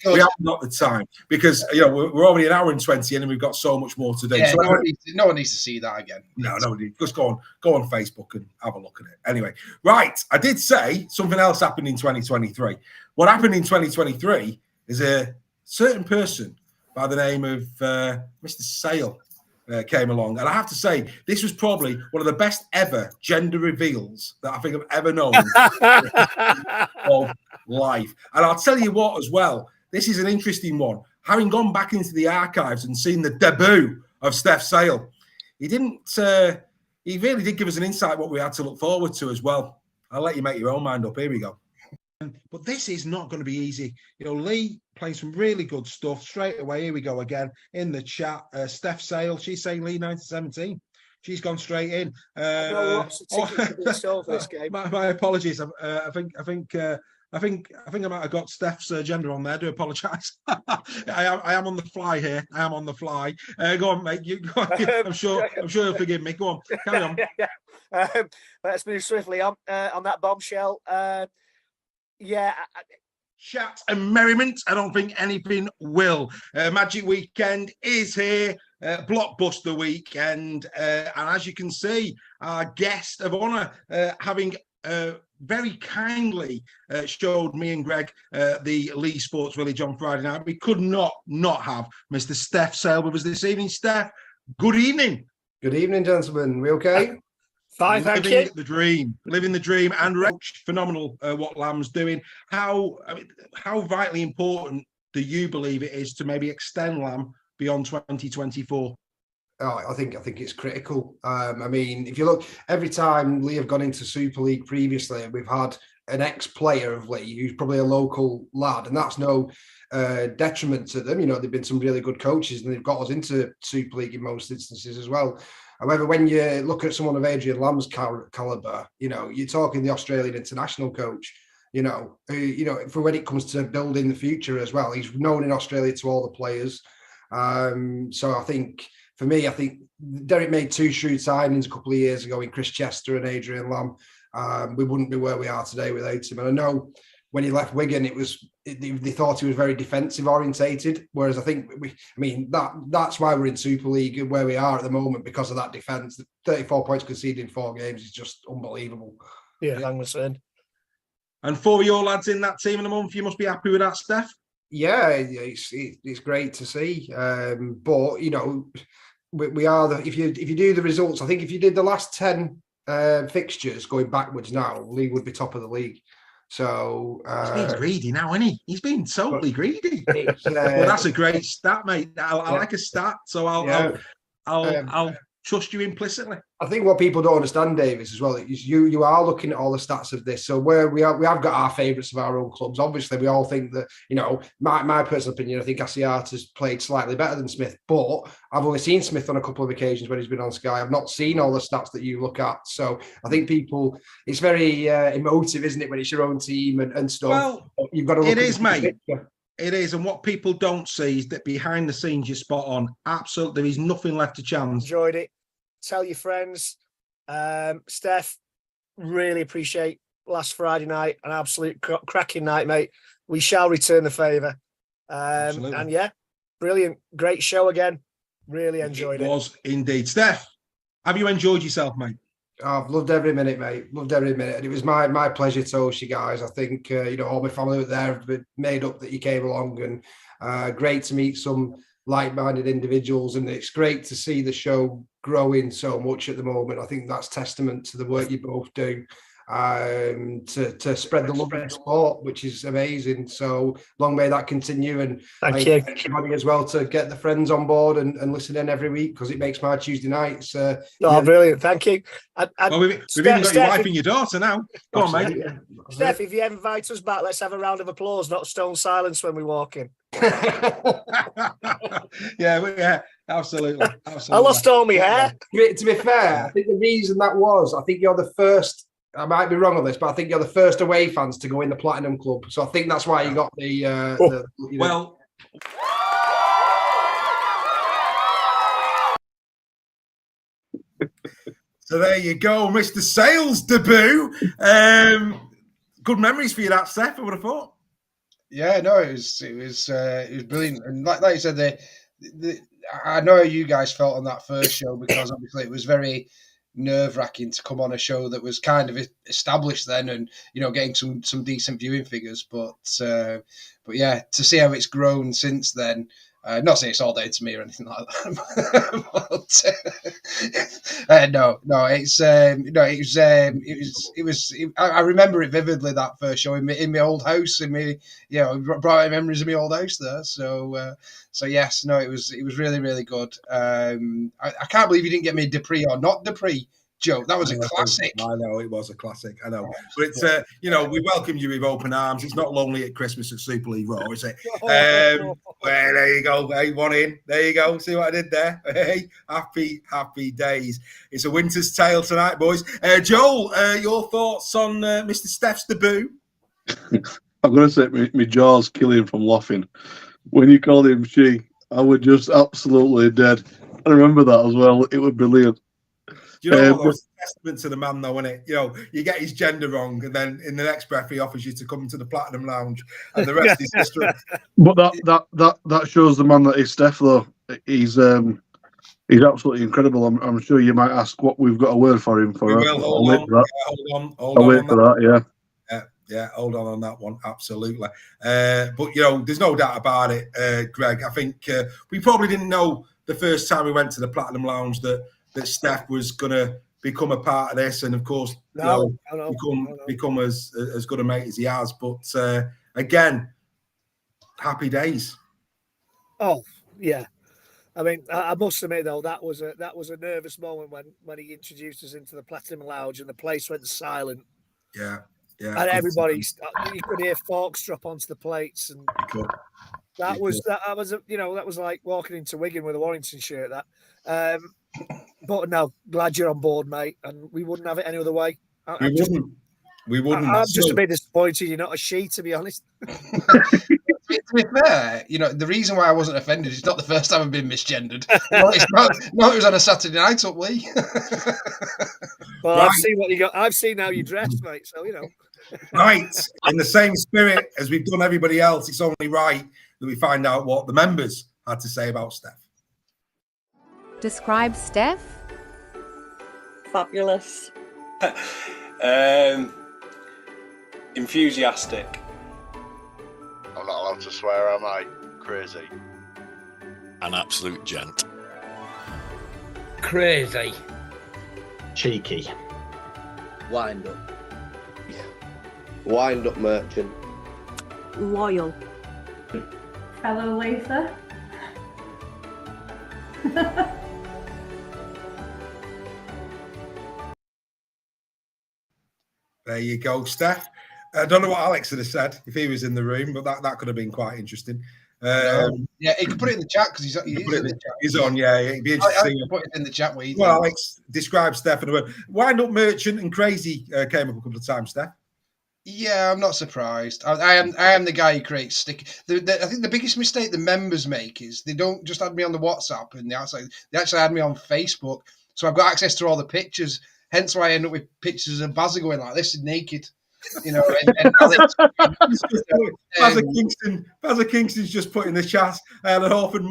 We haven't got the time because, you know, we're already an hour and 20 in and we've got so much more to do. Yeah, so no one needs to see that again. No, just go on Facebook and have a look at it. Anyway, right. I did say something else happened in 2023. What happened in 2023 is a certain person by the name of Mr. Sale came along. And I have to say, this was probably one of the best ever gender reveals that I think I've ever known of life. And I'll tell you what as well, this is an interesting one. Having gone back into the archives and seen the debut of Steph Sale, he really did give us an insight what we had to look forward to as well. I'll let you make your own mind up. Here we go. But this is not going to be easy. You know, Lee playing some really good stuff straight away. Here we go again in the chat. Steph Sale, she's saying Lee 1917. She's gone straight in. What's the ticket to be sold for this game? My apologies. I think I might have got Steph's gender on there. I do apologise. I am on the fly here. I am on the fly. Go on, mate. I'm sure you'll forgive me. Go on, carry on. Let's move swiftly on that bombshell. Chat and merriment. I don't think anything will. Magic Weekend is here. Blockbuster weekend, and as you can see, our guest of honour having very kindly showed me and Greg the Lee Sports Village on Friday night. We could not have Mr. Steph Sale with us this evening. Steph, good evening. Good evening, gentlemen. We okay? Fine, thank you. Living the dream, and Rich, phenomenal what Lamb's doing. How vitally important do you believe it is to maybe extend Lamb beyond 2024? I think it's critical. I mean, if you look, every time Lee have gone into Super League previously, we've had an ex-player of Lee who's probably a local lad, and that's no detriment to them. You know, they've been some really good coaches, and they've got us into Super League in most instances as well. However, when you look at someone of Adrian Lamb's caliber, you know, you're talking the Australian international coach. You know, for when it comes to building the future as well, he's known in Australia to all the players. So I think, for me, Derek made two shrewd signings a couple of years ago in Chris Chester and Adrian Lamb. We wouldn't be where we are today without him. And I know when he left Wigan, they thought he was very defensive orientated. Whereas I think that's why we're in Super League where we are at the moment, because of that defence. 34 points conceded in 4 games is just unbelievable. Yeah, I'm saying. And 4 of your lads in that team in a month, you must be happy with that, Steph. Yeah, it's great to see. But you know, we are if you do the results, I think if you did the last 10 fixtures going backwards now, Lee would be top of the league. So he's being greedy now, isn't he? He's been totally greedy. Well, that's a great stat, mate. I like a stat, so I'll trust you implicitly. I think what people don't understand, Davis, as well, is you are looking at all the stats of this. So where we have got our favourites of our own clubs. Obviously, we all think that, you know, my personal opinion, I think Asiata has played slightly better than Smith, but I've only seen Smith on a couple of occasions when he's been on Sky. I've not seen all the stats that you look at. So I think it's very emotive, isn't it, when it's your own team and stuff. Well, you've got to look it is, mate. Picture. It is, and what people don't see is that behind the scenes you're spot on. Absolutely, there is nothing left to chance. Enjoyed it. Tell your friends. Steph, really appreciate last Friday night, an absolute cracking night, mate. We shall return the favour. And yeah, brilliant, great show again. Really enjoyed it. It was indeed. Steph, have you enjoyed yourself, mate? I've loved every minute, mate. Loved every minute, and it was my pleasure to host you guys. I think you know, all my family were there, made up that you came along, and great to meet some like-minded individuals, and it's great to see the show growing so much at the moment. I think that's testament to the work you both do to spread the love of sport, which is amazing. So long may that continue, and thank you everybody as well to get the friends on board and listen in every week, because it makes my Tuesday nights. Brilliant, thank you. Well, we've even got your wife and your daughter now. Go on, mate. Steph, if you invite us back, let's have a round of applause, not stone silence when we walk in. yeah, absolutely. I lost all my hair. To be fair, I think the reason that was, I think you're the first, I might be wrong on this, but I think you're the first away fans to go in the Platinum Club. So I think that's why you got the well. So there you go, Mr. Sale's debut. Good memories for you, that, Steph, I would have thought. Yeah, no, it was brilliant, and like you said, I know how you guys felt on that first show, because obviously it was very nerve-wracking to come on a show that was kind of established then, and you know, getting some decent viewing figures. But yeah, to see how it's grown since then. Not saying it's all day to me or anything like that. But, no, it's it was. I remember it vividly, that first show in my old house, brought memories of my old house there. So yes, no, it was really, really good. I can't believe you didn't get me Dupree or not Dupree joke. That was a classic. I know it was a classic. I know, but it's we welcome you with open arms. It's not lonely at Christmas at Super League Raw, is it? Well, there you go. Hey, one in. There you go. See what I did there? Hey, happy days. It's a winter's tale tonight, boys. Joel, your thoughts on Mr. Steph's debut? I'm going to say my jaw's killing from laughing. When you called him she, I was just absolutely dead. I remember that as well. It was brilliant. You know what? That's a testament to the man, though, isn't it? You get his gender wrong, and then in the next breath, he offers you to come to the Platinum Lounge, and the rest is history. But that shows the man that is Steph, though. He's absolutely incredible. I'm sure you might ask what we've got a word for him for. We will. Hold on. I'll wait for that. Yeah. Yeah, hold on that one, absolutely. But there's no doubt about it, Greg. I think we probably didn't know the first time we went to the Platinum Lounge that Steph was going to become a part of this, and of course, become as good a mate as he has. But again, happy days. Oh yeah, I mean, I must admit though that was a nervous moment when he introduced us into the Platinum Lounge and the place went silent. Yeah. And everybody, you could hear forks drop onto the plates, and that was like walking into Wigan with a Warrington shirt. But no, glad you're on board, mate, and we wouldn't have it any other way. We wouldn't. I'm just a bit disappointed you're not a she, to be honest. To be fair, the reason why I wasn't offended is not the first time I've been misgendered. It was on a Saturday night up Lee. Well, right. I've seen what you got. I've seen how you dress, mate. So Right, in the same spirit as we've done everybody else, it's only right that we find out what the members had to say about Steph. Describe Steph. Fabulous. Enthusiastic. I'm not allowed to swear, am I? Crazy. An absolute gent. Crazy. Cheeky. Wind up. Wind up merchant. Loyal. Hello, Lisa. There you go, Steph. I don't know what Alex would have said if he was in the room, but that could have been quite interesting. Yeah, he can put it in the chat because he's on. Yeah, it'd be interesting. I put it in the chat. Well, Alex, describe Steph in a word. Wind up merchant and crazy came up a couple of times, Steph. Yeah, I'm not surprised. I am the guy who creates sticky. I think the biggest mistake the members make is they don't just add me on the WhatsApp and they actually add me on Facebook. So I've got access to all the pictures. Hence why I end up with pictures of Bazza going like this, naked. And Alex, Bazza Kingston's just put in the chat. I had an awkward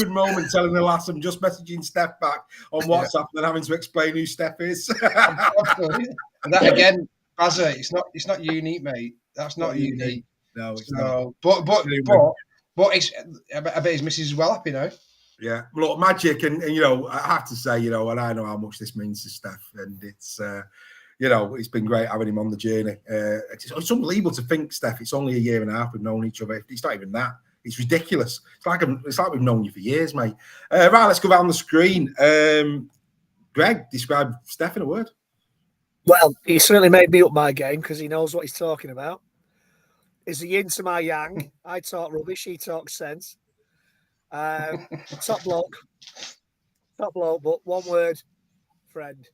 moment telling the lass I'm just messaging Steph back on WhatsApp and then having to explain who Steph is. And that again, Bazza, it's not unique, mate. That's not unique. No, it's not. But it's, I bet his missus is well happy now. Yeah, look, magic, and I have to say, and I know how much this means to Steph, and it's it's been great having him on the journey. It's unbelievable to think, Steph, it's only a year and a half we've known each other. It's not even that. It's ridiculous. It's like we've known you for years, mate. Right, let's go down the screen. Greg, describe Steph in a word. Well, he certainly made me up my game because he knows what he's talking about. Is the yin to my yang. I talk rubbish, he talks sense. Top bloke, but one word, friend.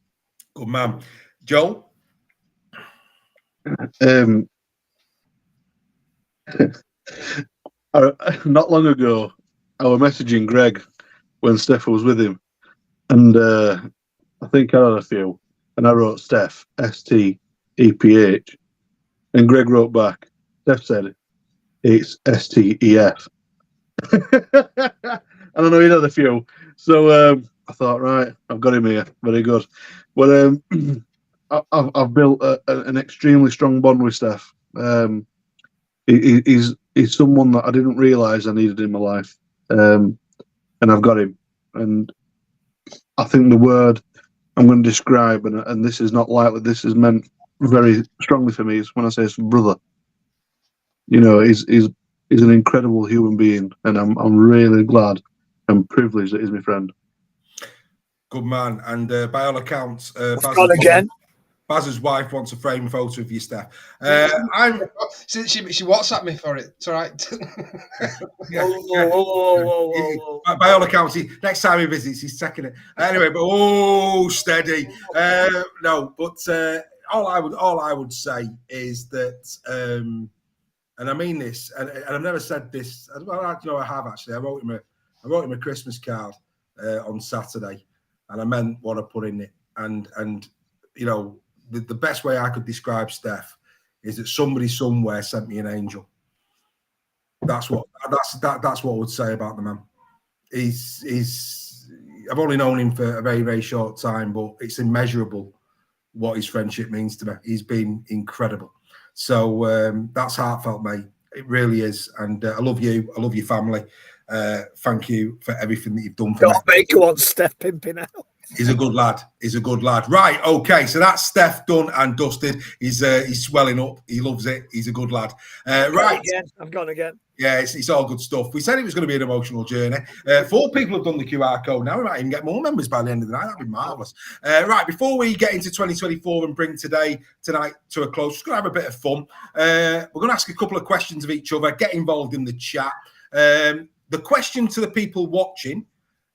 Good man. Joel? Not long ago, I was messaging Greg when Steph was with him, and I think I had a few, and I wrote Steph, S-T-E-P-H, and Greg wrote back, Steph said, it's S-T-E-F. And I know he had a few, so I thought, right, I've got him here. Very good. Well, I've built an extremely strong bond with Steph. He's someone that I didn't realise I needed in my life, and I've got him. And I think the word I'm going to describe, and this is not lightly, this is meant very strongly for me, is when I say brother. He's an incredible human being, and I'm really glad and privileged that he's my friend. Good man. And by all accounts, Gone again. Baz's wife wants a frame photo of you, Steph. She WhatsApped me for it. It's all right. Whoa. By all accounts, next time he visits, he's checking it. Anyway, but steady. No, but all I would say is that, and I mean this, and I've never said this. Well, I have actually. I wrote him a Christmas card on Saturday, and I meant what I put in it. And you know, the best way I could describe Steph is that somebody somewhere sent me an angel. That's what I would say about the man. I've only known him for a very, very short time, but it's immeasurable what his friendship means to me. He's been incredible. So that's heartfelt, mate. It really is. And I love you. I love your family. Thank you for everything that you've done for me. Don't make one Steph pimping out. He's a good lad. He's a good lad. Right, okay. So that's Steph done and dusted. He's swelling up. He loves it. He's a good lad. Right. I've gone again. Yeah, it's all good stuff. We said it was going to be an emotional journey. 4 people have done the QR code now. We might even get more members by the end of the night. That'd be marvellous. Right, before we get into 2024 and bring tonight to a close, just going to have a bit of fun. We're going to ask a couple of questions of each other. Get involved in the chat. The question to the people watching,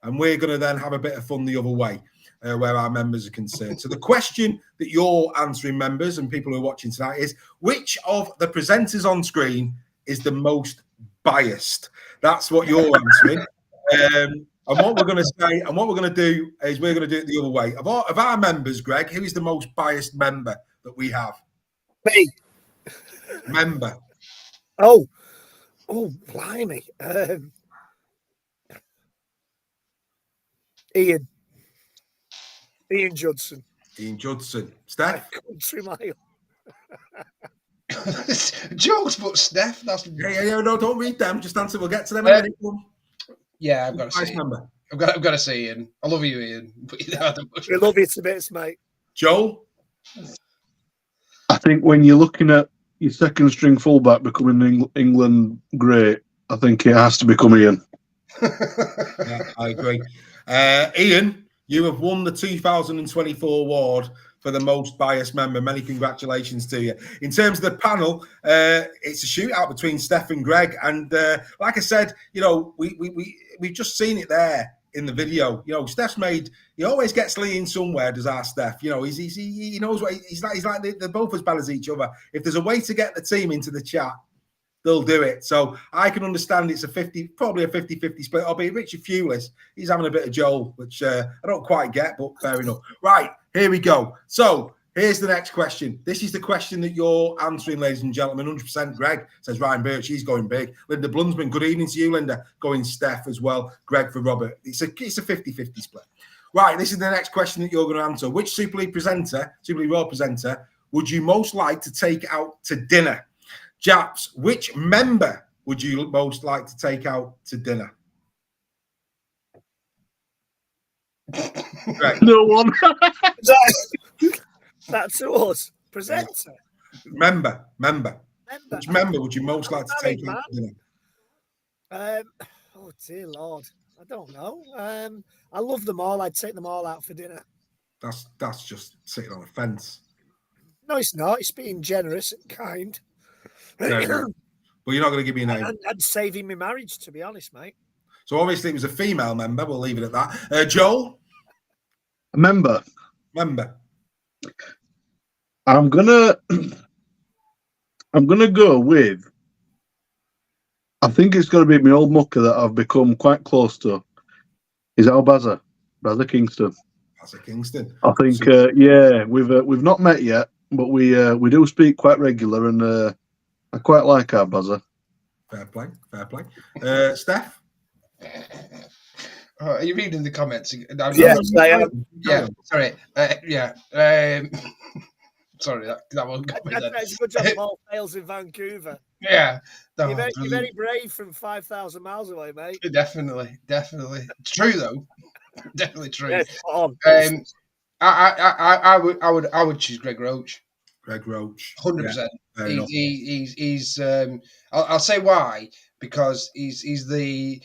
and we're going to then have a bit of fun the other way, where our members are concerned. So the question that you're answering, members and people who are watching tonight, is which of the presenters on screen is the most biased? That's what you're answering. And what we're going to say, and what we're going to do is we're going to do it the other way. Of our members, Greg, who is the most biased member that we have? Me. Member. Oh, blimey. Ian Judson. Ian Judson. Steph? Country mile. Jokes, but Steph. That's yeah. No, don't read them. Just answer. We'll get to them in a minute. Yeah, I've got to say. Member. I've got to say Ian. I love you, Ian. But we love you to bits, mate. Joel? I think when you're looking at your second string fullback becoming England great, I think it has to become Ian. Yeah, I agree. Ian, you have won the 2024 award for the most biased member. Many congratulations to you. In terms of the panel, it's a shootout between Steph and Greg. And like I said, you know, we've just seen it there in the video. You know, Steph's he always gets Lee in somewhere, does our Steph. You know, he knows what he's like they're both as bad as each other. If there's a way to get the team into the chat, they'll do it. So I can understand it's probably a 50-50 split, albeit Richard Fewless, he's having a bit of Joel, which I don't quite get, but fair enough. Right, here we go. So here's the next question. This is the question that you're answering, ladies and gentlemen. 100% Greg, says Ryan Birch. He's going big. Linda Blunsman, good evening to you, Linda. Going Steph as well. Greg for Robert. It's a 50-50 split. Right, this is the next question that you're going to answer. Which Super League Raw presenter, would you most like to take out to dinner? Japs, which member would you most like to take out to dinner? Greg. No one. That's us. Presenter. Member. Which member would you most like to take out to dinner? Oh dear Lord, I don't know. I love them all. I'd take them all out for dinner. That's just sitting on a fence. No, it's not. It's being generous and kind. No. But you're not going to give me a name. And saving my marriage, to be honest, mate. So obviously it was a female member. We'll leave it at that. Joel? A member. I'm gonna go with. I think it's going to be my old mucker that I've become quite close to. Is Bazza Kingston. Bazza Kingston. I think, we've not met yet, but we do speak quite regular, and I quite like our Bazza. Fair play. Steph? Are you reading the comments? Yes, I am. Yeah, sorry. Sorry, that one got me then. That's a good job Paul fails in Vancouver. Yeah. No, you're very brave from 5,000 miles away, mate. Definitely. It's true, though. Definitely true. Yes, I would choose Greg Roach. 100%. Yeah, he's I'll say why, because he's the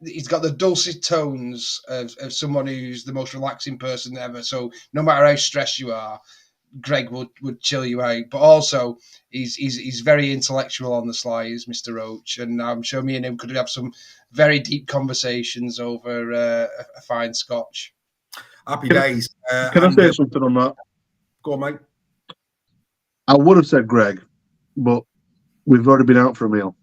he's got the dulcet tones of someone who's the most relaxing person ever. So no matter how stressed you are, Greg would chill you out. But also, he's very intellectual on the sly, is Mr. Roach, and I'm sure me and him could have some very deep conversations over a fine scotch. Happy days. Can I say something on that? Go on, mate. I would have said Greg, but we've already been out for a meal.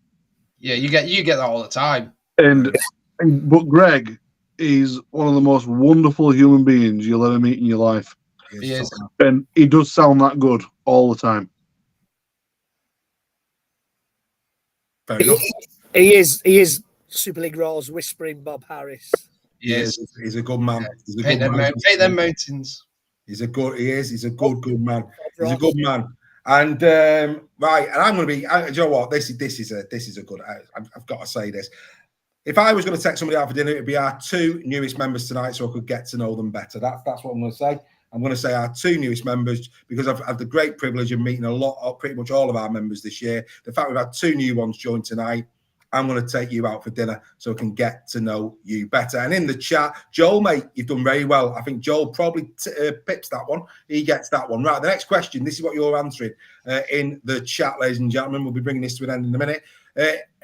Yeah, you get that all the time. But Greg is one of the most wonderful human beings you'll ever meet in your life. He is. And he does sound that good all the time. Fair enough. He is Super League Raw's whispering Bob Harris. He is. He's a good man. He's a Paint good man. them mountains. He's a good man. He's a good man. And right, and I'm going to be. Do you know what? This is a good. I've got to say this. If I was going to take somebody out for dinner, it'd be our 2 newest members tonight, so I could get to know them better. That's what I'm going to say. I'm going to say our 2 newest members because I've had the great privilege of meeting pretty much all of our members this year. The fact we've had 2 new ones join tonight, I'm going to take you out for dinner so I can get to know you better. And in the chat, Joel, mate, you've done very well. I think Joel probably pips that one. He gets that one. Right, the next question, this is what you're answering in the chat, ladies and gentlemen. We'll be bringing this to an end in a minute.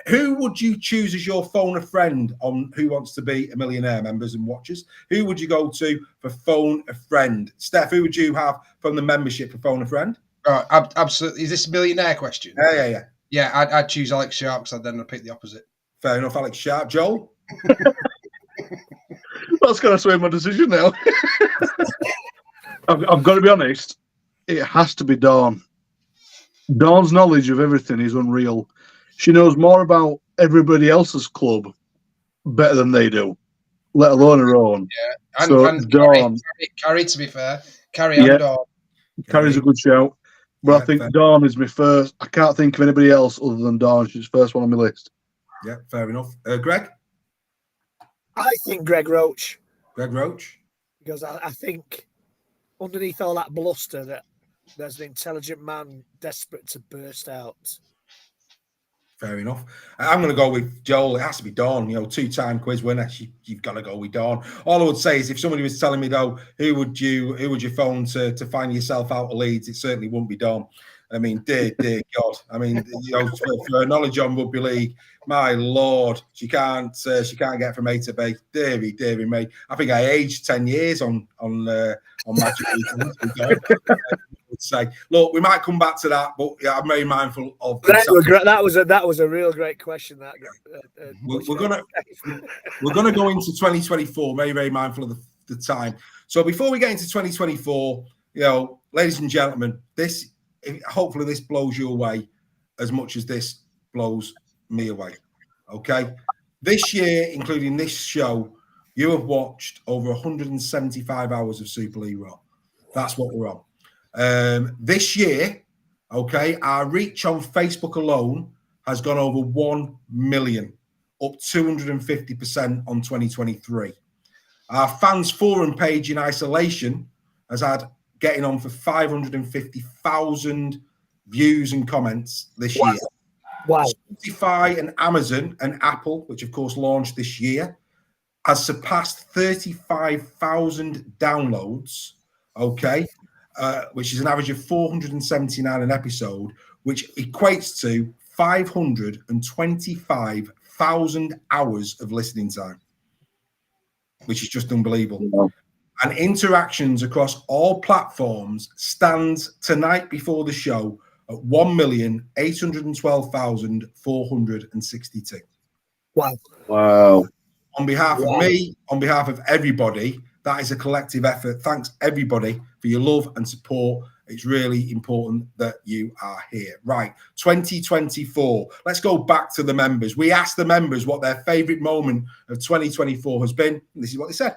Who would you choose as your phone a friend on Who Wants to Be a Millionaire members and watchers? Who would you go to for phone a friend? Steph, who would you have from the membership for phone a friend? Oh, absolutely. Is this a millionaire question? Yeah. Yeah, I'd choose Alex Sharp because then I'd pick the opposite. Fair enough, Alex Sharp. Joel? That's going to sway my decision now. I've got to be honest. It has to be Dawn. Dawn's knowledge of everything is unreal. She knows more about everybody else's club better than they do, let alone her own. Yeah, and Dawn. Carrie, to be fair. Carrie and Dawn. Carrie's a good shout. But I think Dawn is my first. I can't think of anybody else other than Dawn. She's the first one on my list. Yeah, fair enough. Greg? I think Greg Roach. Greg Roach? Because I think underneath all that bluster that there's an intelligent man desperate to burst out. Fair enough. I'm going to go with Joel. It has to be Dawn. 2-time quiz winner. You've got to go with Dawn. All I would say is, if somebody was telling me though, who would you phone to find yourself out of Leeds, it certainly wouldn't be Dawn. I mean, dear God. I mean, for her knowledge on rugby league, my Lord, she can't get from A to B. Deary me. I think I aged 10 years on Magic Weekend. Say, look, we might come back to that, but yeah, I'm very mindful of that was a real great question. That we're gonna go into 2024. Very mindful of the time. So before we get into 2024, ladies and gentlemen, hopefully this blows you away as much as this blows me away. Okay, this year, including this show, you have watched over 175 hours of Super League Raw. That's what we're on. This year, okay, our reach on Facebook alone has gone over 1 million, up 250% on 2023. Our fans forum page in isolation has had getting on for 550,000 views and comments this year. Wow. Spotify and Amazon and Apple, which of course launched this year, has surpassed 35,000 downloads, okay, which is an average of 479 an episode, which equates to 525,000 hours of listening time, which is just unbelievable. Wow. And interactions across all platforms stands tonight before the show at 1,812,462. Wow. On behalf of me, on behalf of everybody, that is a collective effort. Thanks, everybody, for your love and support. It's really important that you are here. Right, 2024. Let's go back to the members. We asked the members what their favourite moment of 2024 has been. And this is what they said.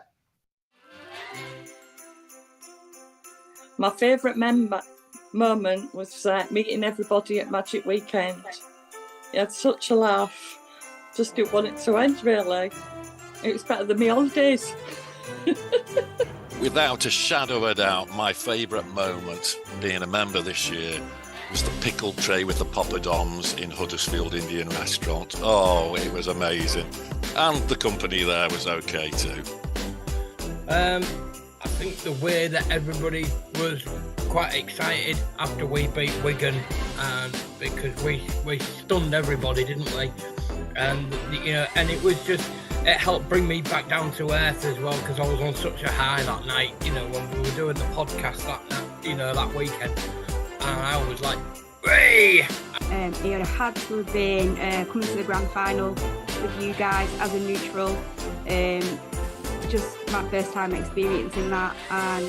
My favourite moment was meeting everybody at Magic Weekend. You had such a laugh. Just didn't want it to end, really. It was better than my holidays. Without a shadow of a doubt, my favourite moment being a member this year was the pickle tray with the poppadoms in Huddersfield Indian restaurant. Oh, it was amazing. and the company there was okay too. I think the way that everybody was quite excited after we beat Wigan, because we stunned everybody, didn't we? And and it was just, it helped bring me back down to earth as well, because I was on such a high that night. When we were doing the podcast that weekend, and I was like, hey! It had to have been coming to the grand final with you guys as a neutral. Just my first time experiencing that, and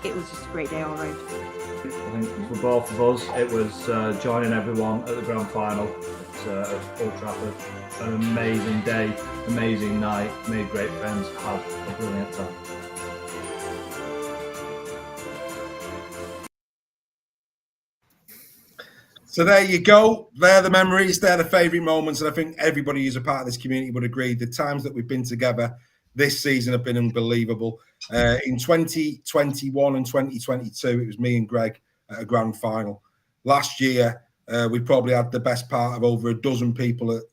it was just a great day all round. I think for both of us, it was joining everyone at the grand final at Old Trafford. An amazing day, amazing night, made great friends, had a brilliant time. So there you go. They're the memories. They're the favourite moments. And I think everybody who's a part of this community would agree. The times that we've been together this season have been unbelievable. In 2021 and 2022, it was me and Greg at a grand final. Last year, we probably had the best part of over a dozen people at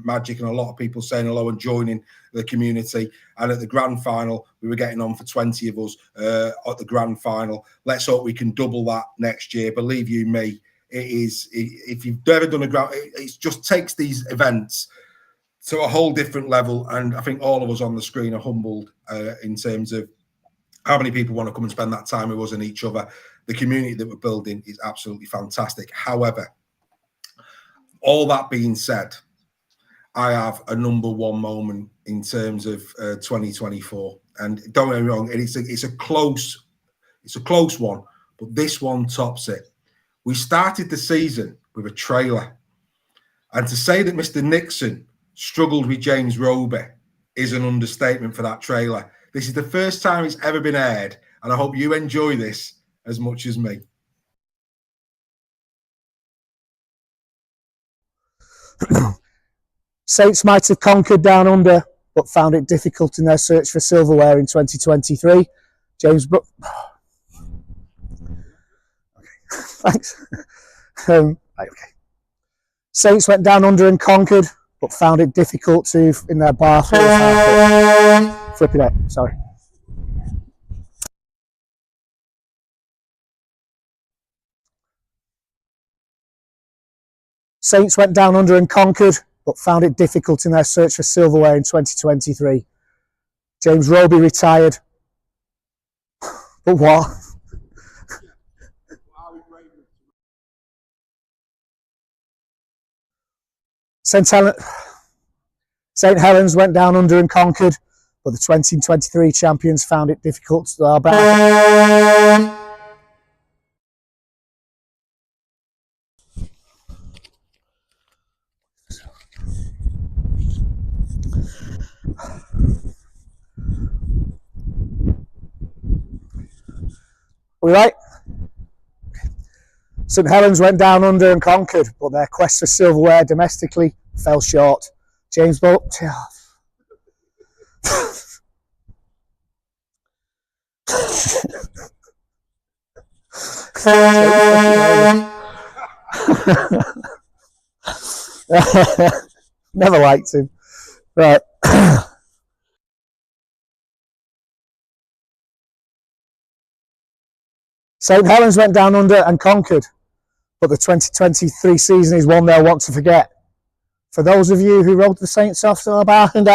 Magic, and a lot of people saying hello and joining the community. And at the grand final, we were getting on for 20 of us at the grand final. Let's hope we can double that next year. Believe you me, it is. If you've never done a grand, it just takes these events to a whole different level. And I think all of us on the screen are humbled in terms of how many people want to come and spend that time with us and each other. The community that we're building is absolutely fantastic. However, all that being said, I have a number one moment in terms of 2024. And don't get me wrong, it's a close one, but this one tops it. We started the season with a trailer. And to say that Mr. Nixon struggled with James Roby is an understatement for that trailer. This is the first time it's ever been aired, and I hope you enjoy this as much as me. Saints might have conquered down under, but found it difficult in their search for silverware in 2023. James Brook. Thanks. Right, okay. Saints went down under and conquered, but found it difficult to in their bar. Flip it out. Sorry. Saints went down under and conquered, but found it difficult in their search for silverware in 2023. James Roby retired. But what? St Helens went down under and conquered, but the 2023 champions found it difficult to our back. Are we right? St Helens went down under and conquered, but their quest for silverware domestically fell short. James Bolt. Never liked him. Right. St Helens went down under and conquered, but the 2023 season is one they'll want to forget. For those of you who wrote the Saints off to bar and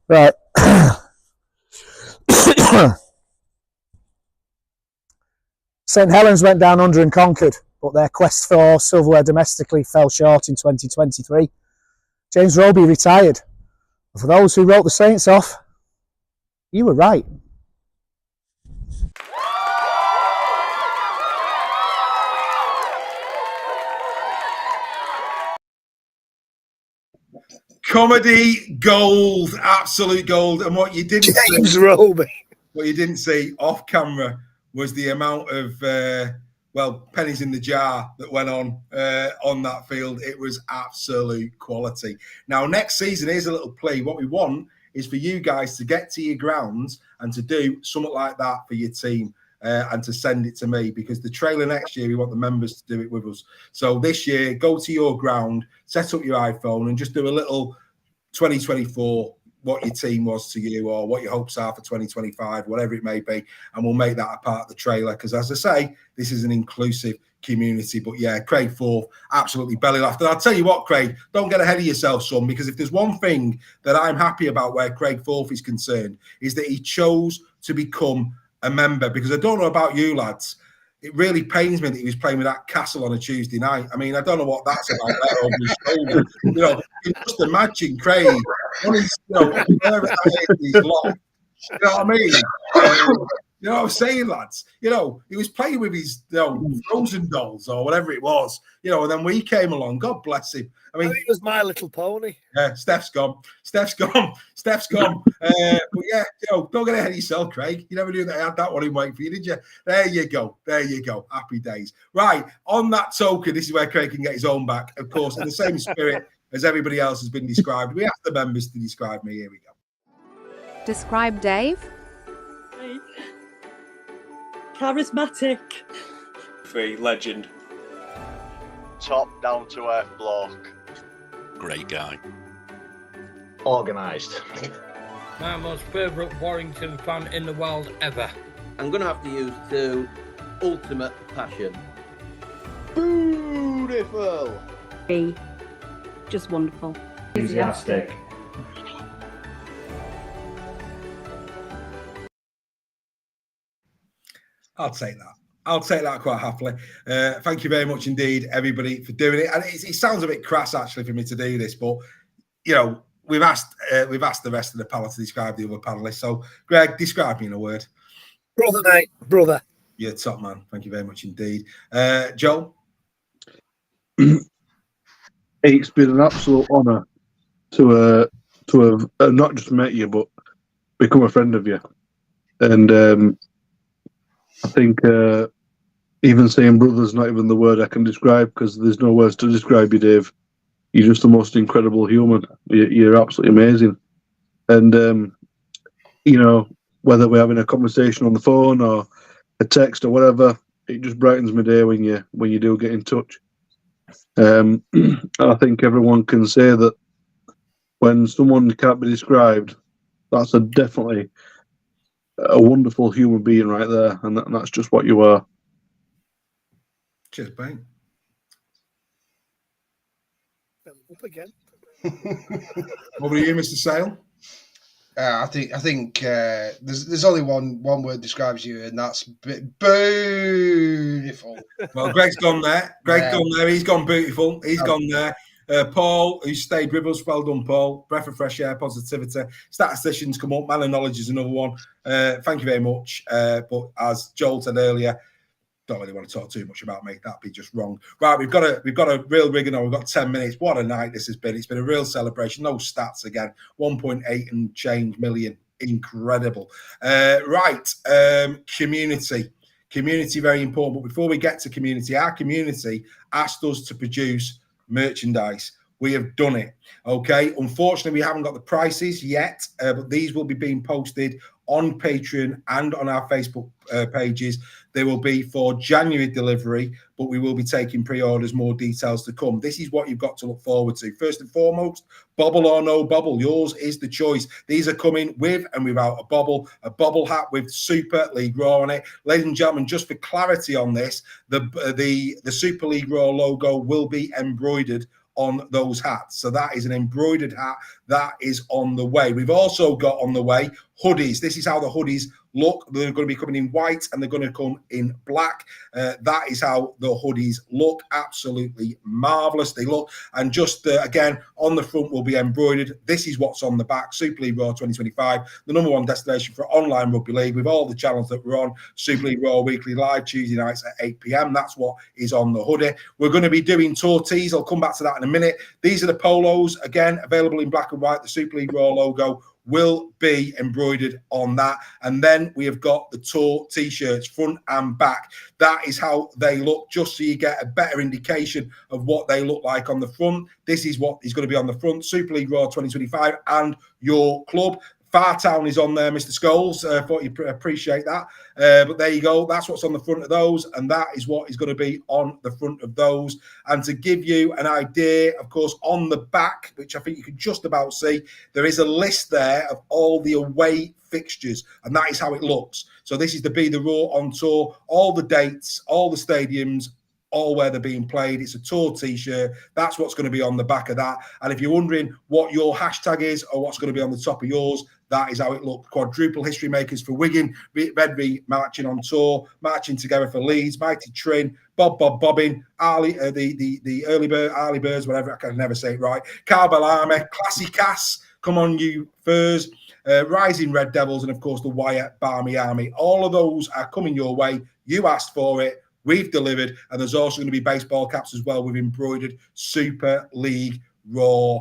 right. St Helens went down under and conquered, but their quest for silverware domestically fell short in 2023. James Roby retired. And for those who wrote the Saints off, you were right. Comedy gold, absolute gold. And what you didn't James see, Roby. What you didn't see off camera was the amount of pennies in the jar that went on that field. It was absolute quality. Now, next season, here's a little plea. What we want is for you guys to get to your grounds and to do something like that for your team. and to send it to me, because the trailer next year, we want the members to do it with us. So this year, go to your ground, set up your iPhone and just do a little 2024, what your team was to you or what your hopes are for 2025, whatever it may be. And we'll make that a part of the trailer. Because as I say, this is an inclusive community. But yeah, Craig Forth, absolutely belly laughed. And I'll tell you what, Craig, don't get ahead of yourself, son, because if there's one thing that I'm happy about where Craig Forth is concerned, is that he chose to become a member. Because I don't know about you lads, it really pains me that he was playing with that Castle on a Tuesday night. I mean, I don't know what that's about there over his shoulder. You know, you just imagine Craig on his, wherever that is in his life. You know what I mean? You know what I'm saying, lads? You know, he was playing with his Frozen dolls or whatever it was, and then we came along. God bless him. I mean, it was My Little Pony. Yeah, Steph's gone. But yeah, don't get ahead of yourself, Craig. You never knew that I had that one in wait for you, did you? There you go. Happy days. Right, on that token, this is where Craig can get his own back. Of course, in the same spirit as everybody else has been described. We asked the members to describe me. Here we go. Describe Dave. Charismatic. 3, legend. Top down to earth bloke. Great guy. Organised. My most favourite Warrington fan in the world ever. I'm going to have to use 2. Ultimate passion. Beautiful. 3. Just wonderful. Enthusiastic. I'll take that quite happily. Thank you very much indeed, everybody, for doing it. And it sounds a bit crass actually for me to do this, but we've asked the rest of the panel to describe the other panelists. So, Greg, describe me in a word. Brother, mate. Brother. You're top man. Thank you very much indeed. Joel? It's been an absolute honour to have not just met you, but become a friend of you. And I think even saying brother's not even the word I can describe, because there's no words to describe you, Dave. You're just the most incredible human. You're absolutely amazing. And, whether we're having a conversation on the phone or a text or whatever, it just brightens my day when you do get in touch. I think everyone can say that when someone can't be described, that's definitely a wonderful human being right there, and that's just what you are. Cheers, mate. Up again. What were you, Mr. Sale? I think there's only one word describes you, and that's beautiful. Well, Greg's gone there. He's gone beautiful. He's gone there. Paul, who stayed with us, well done, Paul. Breath of fresh air, positivity. Statisticians come up. Man of knowledge is another one. Thank you very much. But as Joel said earlier, don't really want to talk too much about me. That'd be just wrong. Right, we've got a real rigging on. We've got 10 minutes. What a night this has been. It's been a real celebration. No stats again. 1.8 and change million. Incredible. Right, community. Community, very important. But before we get to community, our community asked us to produce merchandise. We have done it. Okay. Unfortunately, we haven't got the prices yet, but these will be being posted on Patreon and on our Facebook pages. They will be for January delivery, but we will be taking pre-orders, more details to come. This is what you've got to look forward to. First and foremost, bobble or no bobble. Yours is the choice. These are coming with and without a bobble hat with Super League Raw on it. Ladies and gentlemen, just for clarity on this, the Super League Raw logo will be embroidered on those hats. So that is an embroidered hat that is on the way. We've also got on the way hoodies. This is how the hoodies look. They're going to be coming in white and they're going to come in black. That is how the hoodies look. Absolutely marvelous they look. And just again, on the front will be embroidered. This is what's on the back. Super League Raw 2025, the #1 destination for online rugby league with all the channels that we're on. Super League Raw weekly live Tuesday nights at 8 p.m. That's what is on the hoodie. We're going to be doing tour tees. I'll come back to that in a minute. These are the polos, again, available in black and white. The Super League Raw logo will be embroidered on that. And then we have got the tour t-shirts front and back. That is how they look, just so you get a better indication of what they look like on the front. This is what is going to be on the front. Super League Raw 2025 and your club. Fartown is on there, Mr. Scholes. Thought you appreciate that. But there you go. That's what's on the front of those, and that is what is going to be on the front of those. And to give you an idea, of course, on the back, which I think you can just about see, there is a list there of all the away fixtures, and that is how it looks. So this is the Be The Raw on tour, all the dates, all the stadiums, all where they're being played. It's a tour t-shirt. That's what's going to be on the back of that. And if you're wondering what your hashtag is or what's going to be on the top of yours, that is how it looked. Quadruple history makers for Wigan, Rugby marching on tour, marching together for Leeds, Mighty Trin, Bobbin, Ali, the early bird, Arlie Birds, whatever, I can never say it right, Carbel Army, Classy Cass, Come On You Furs, Rising Red Devils, and of course the Wyatt Barmy Army. All of those are coming your way. You asked for it. We've delivered, and there's also going to be baseball caps as well with embroidered Super League Raw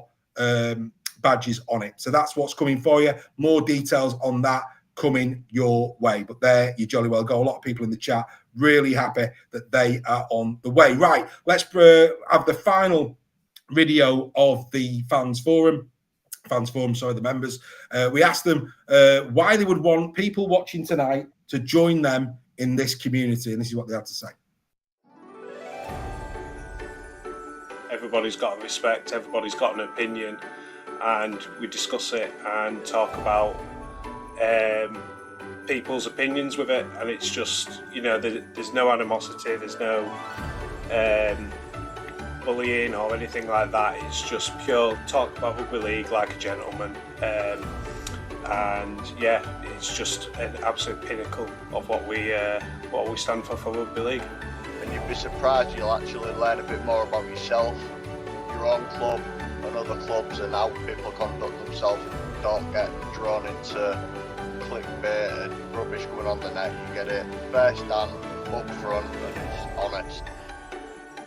badges on it. So that's what's coming for you. More details on that coming your way. But there you jolly well go. A lot of people in the chat really happy that they are on the way. Right, let's have the final video of the fans forum, the members. We asked them why they would want people watching tonight to join them in this community, and this is what they had to say. Everybody's got a respect, everybody's got an opinion, and we discuss it and talk about people's opinions with it, and it's just, you know, there's no animosity, there's no bullying or anything like that. It's just pure talk about rugby league like a gentleman, and yeah, it's just an absolute pinnacle of what we stand for rugby league. And you'd be surprised, you'll actually learn a bit more about yourself, your own club and other clubs, and how people conduct themselves. Don't get drawn into clickbait and rubbish going on the net. You get it first hand, up front, and it's honest.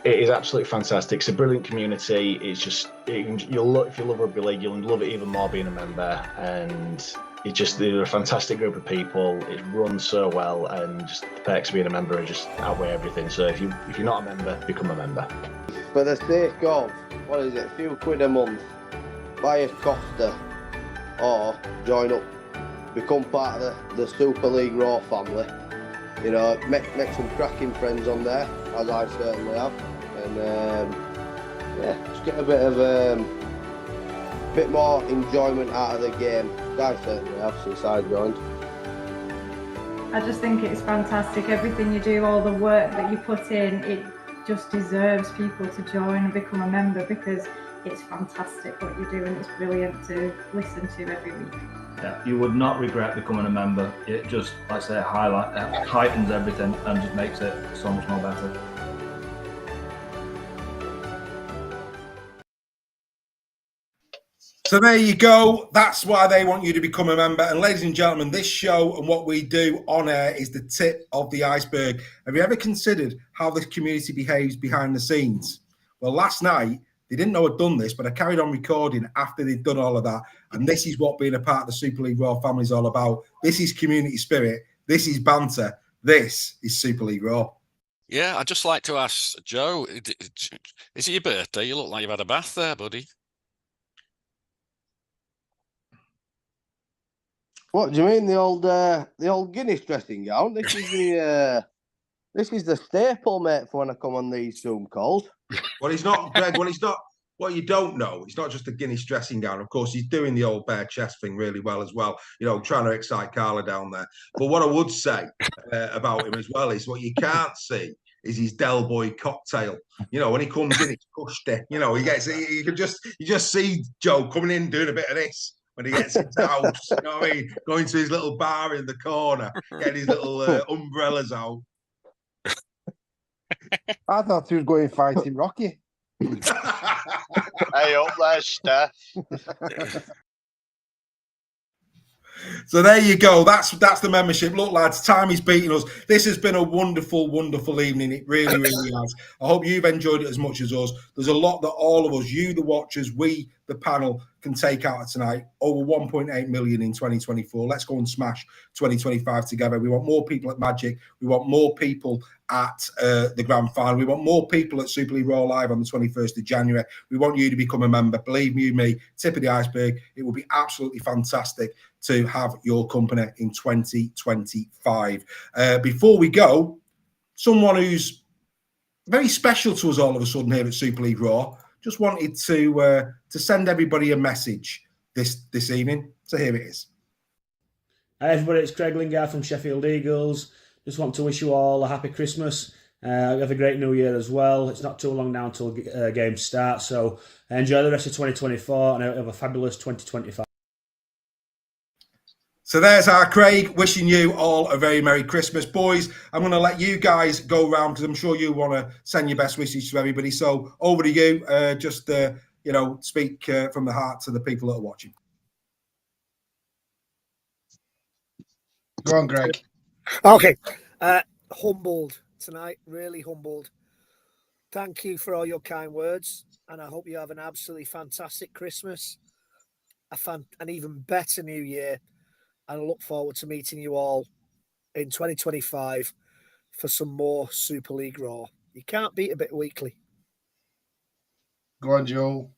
It is absolutely fantastic. It's a brilliant community. It's just, you'll love, if you love rugby league, you'll love it even more being a member. And they're a fantastic group of people. It's run so well, and just the perks of being a member are just outweigh everything. So if you're not a member, become a member. For the sake of, what is it, a few quid a month, buy a Costa or join up, become part of the Super League Raw family. You know, make some cracking friends on there, as I certainly have, and yeah, just get a bit more enjoyment out of the game. I certainly have since I joined. I just think it's fantastic. Everything you do, all the work that you put in, it just deserves people to join and become a member, because it's fantastic what you do, and it's brilliant to listen to every week. Yeah, you would not regret becoming a member. It just, like I say, heightens everything and just makes it so much more better. So there you go. That's why they want you to become a member. And ladies and gentlemen, this show and what we do on air is the tip of the iceberg. Have you ever considered how this community behaves behind the scenes? Well, last night, they didn't know I'd done this, but I carried on recording after they'd done all of that. And this is what being a part of the Super League Raw family is all about. This is community spirit. This is banter. This is Super League Raw. Yeah, I'd just like to ask Joe, is it your birthday? You look like you've had a bath there, buddy. What do you mean, the old Guinness dressing gown? This is the staple, mate, for when I come on these Zoom calls. Well, he's not, Greg. Well, he's not. What you don't know, it's not just a Guinness dressing gown. Of course, he's doing the old bare chest thing really well as well. You know, trying to excite Carla down there. But what I would say about him as well is what you can't see is his Del Boy cocktail. You know, when he comes in, it's pushed. You know, you just see Joe coming in doing a bit of this when he gets into the house. You know what I mean? Going to his little bar in the corner, getting his little umbrellas out. I thought he was going fighting Rocky. Hey, up there, Steph. So there you go. That's the membership. Look, lads, time is beating us. This has been a wonderful, wonderful evening. It really, really has. I hope you've enjoyed it as much as us. There's a lot that all of us, you, the watchers, we, the panel can take out of tonight. Over 1.8 million in 2024. Let's go and smash 2025 together. We want more people at Magic. We want more people at the grand final. We want more people at Super League Raw Live on the 21st of January. We want you to become a member. Believe me, tip of the iceberg. It will be absolutely fantastic to have your company in 2025. Before we go, someone who's very special to us all of a sudden here at Super League Raw just wanted to send everybody a message this evening. So here it is. Hi everybody, it's Craig Lingard from Sheffield Eagles. Just want to wish you all a happy Christmas. Have a great New Year as well. It's not too long now until games start, so enjoy the rest of 2024 and have a fabulous 2025. So there's our Craig, wishing you all a very Merry Christmas. Boys, I'm going to let you guys go round because I'm sure you want to send your best wishes to everybody. So over to you. Speak from the heart to the people that are watching. Go on, Greg. Okay. Humbled tonight, really humbled. Thank you for all your kind words, and I hope you have an absolutely fantastic Christmas, an even better New Year, and I look forward to meeting you all in 2025 for some more Super League Raw. You can't beat a bit weekly. Go on, Joel.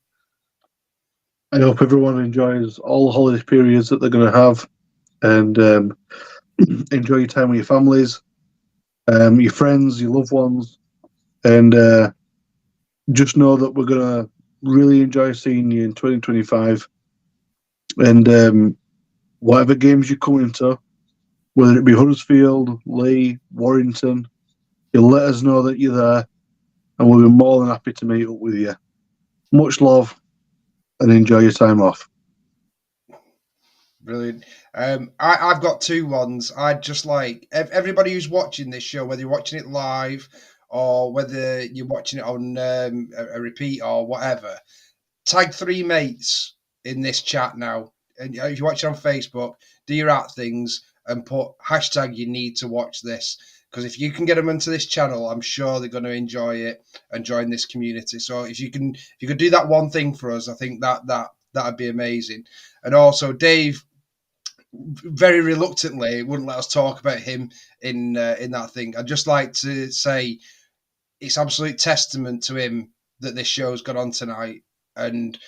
I hope everyone enjoys all the holiday periods that they're going to have, and enjoy your time with your families, your friends, your loved ones, and just know that we're going to really enjoy seeing you in 2025. And whatever games you come into, whether it be Huddersfield, Leigh, Warrington, you'll let us know that you're there, and we'll be more than happy to meet up with you. Much love, and enjoy your time off. Brilliant. I've got two ones. I'd just like everybody who's watching this show, whether you're watching it live or whether you're watching it on a repeat or whatever, tag 3 mates in this chat now. And if you're watching on Facebook, do your things and put hashtag you need to watch this. Because if you can get them into this channel, I'm sure they're going to enjoy it and join this community. So if you could do that one thing for us, I think that'd be amazing. And also, Dave very reluctantly wouldn't let us talk about him in that thing. I'd just like to say it's absolute testament to him that this show's got on tonight. And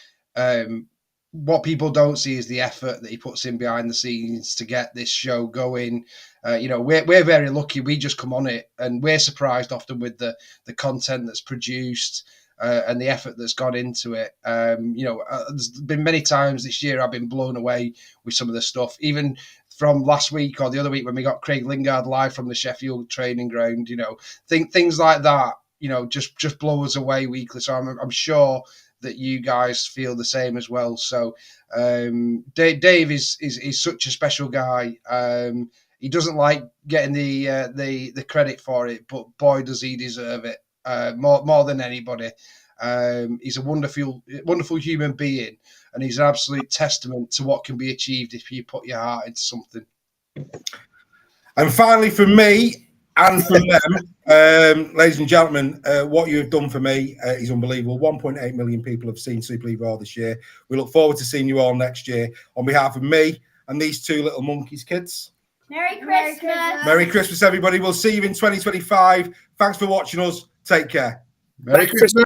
what people don't see is the effort that he puts in behind the scenes to get this show going. We're very lucky. We just come on it, and we're surprised often with the content that's produced and the effort that's gone into it. There's been many times this year I've been blown away with some of the stuff, even from last week or the other week when we got Craig Lingard live from the Sheffield training ground. Things like that. Just blow us away weekly. So I'm sure that you guys feel the same as well. So Dave is such a special guy. He doesn't like getting the credit for it, but boy does he deserve it more than anybody. He's a wonderful human being, and he's an absolute testament to what can be achieved if you put your heart into something. And finally, from me and from them, ladies and gentlemen, what you have done for me is unbelievable. 1.8 million people have seen Super League Raw this year. We look forward to seeing you all next year. On behalf of me and these two little monkeys kids, Merry Christmas. Merry Christmas, everybody. We'll see you in 2025. Thanks for watching us. Take care. Merry Christmas.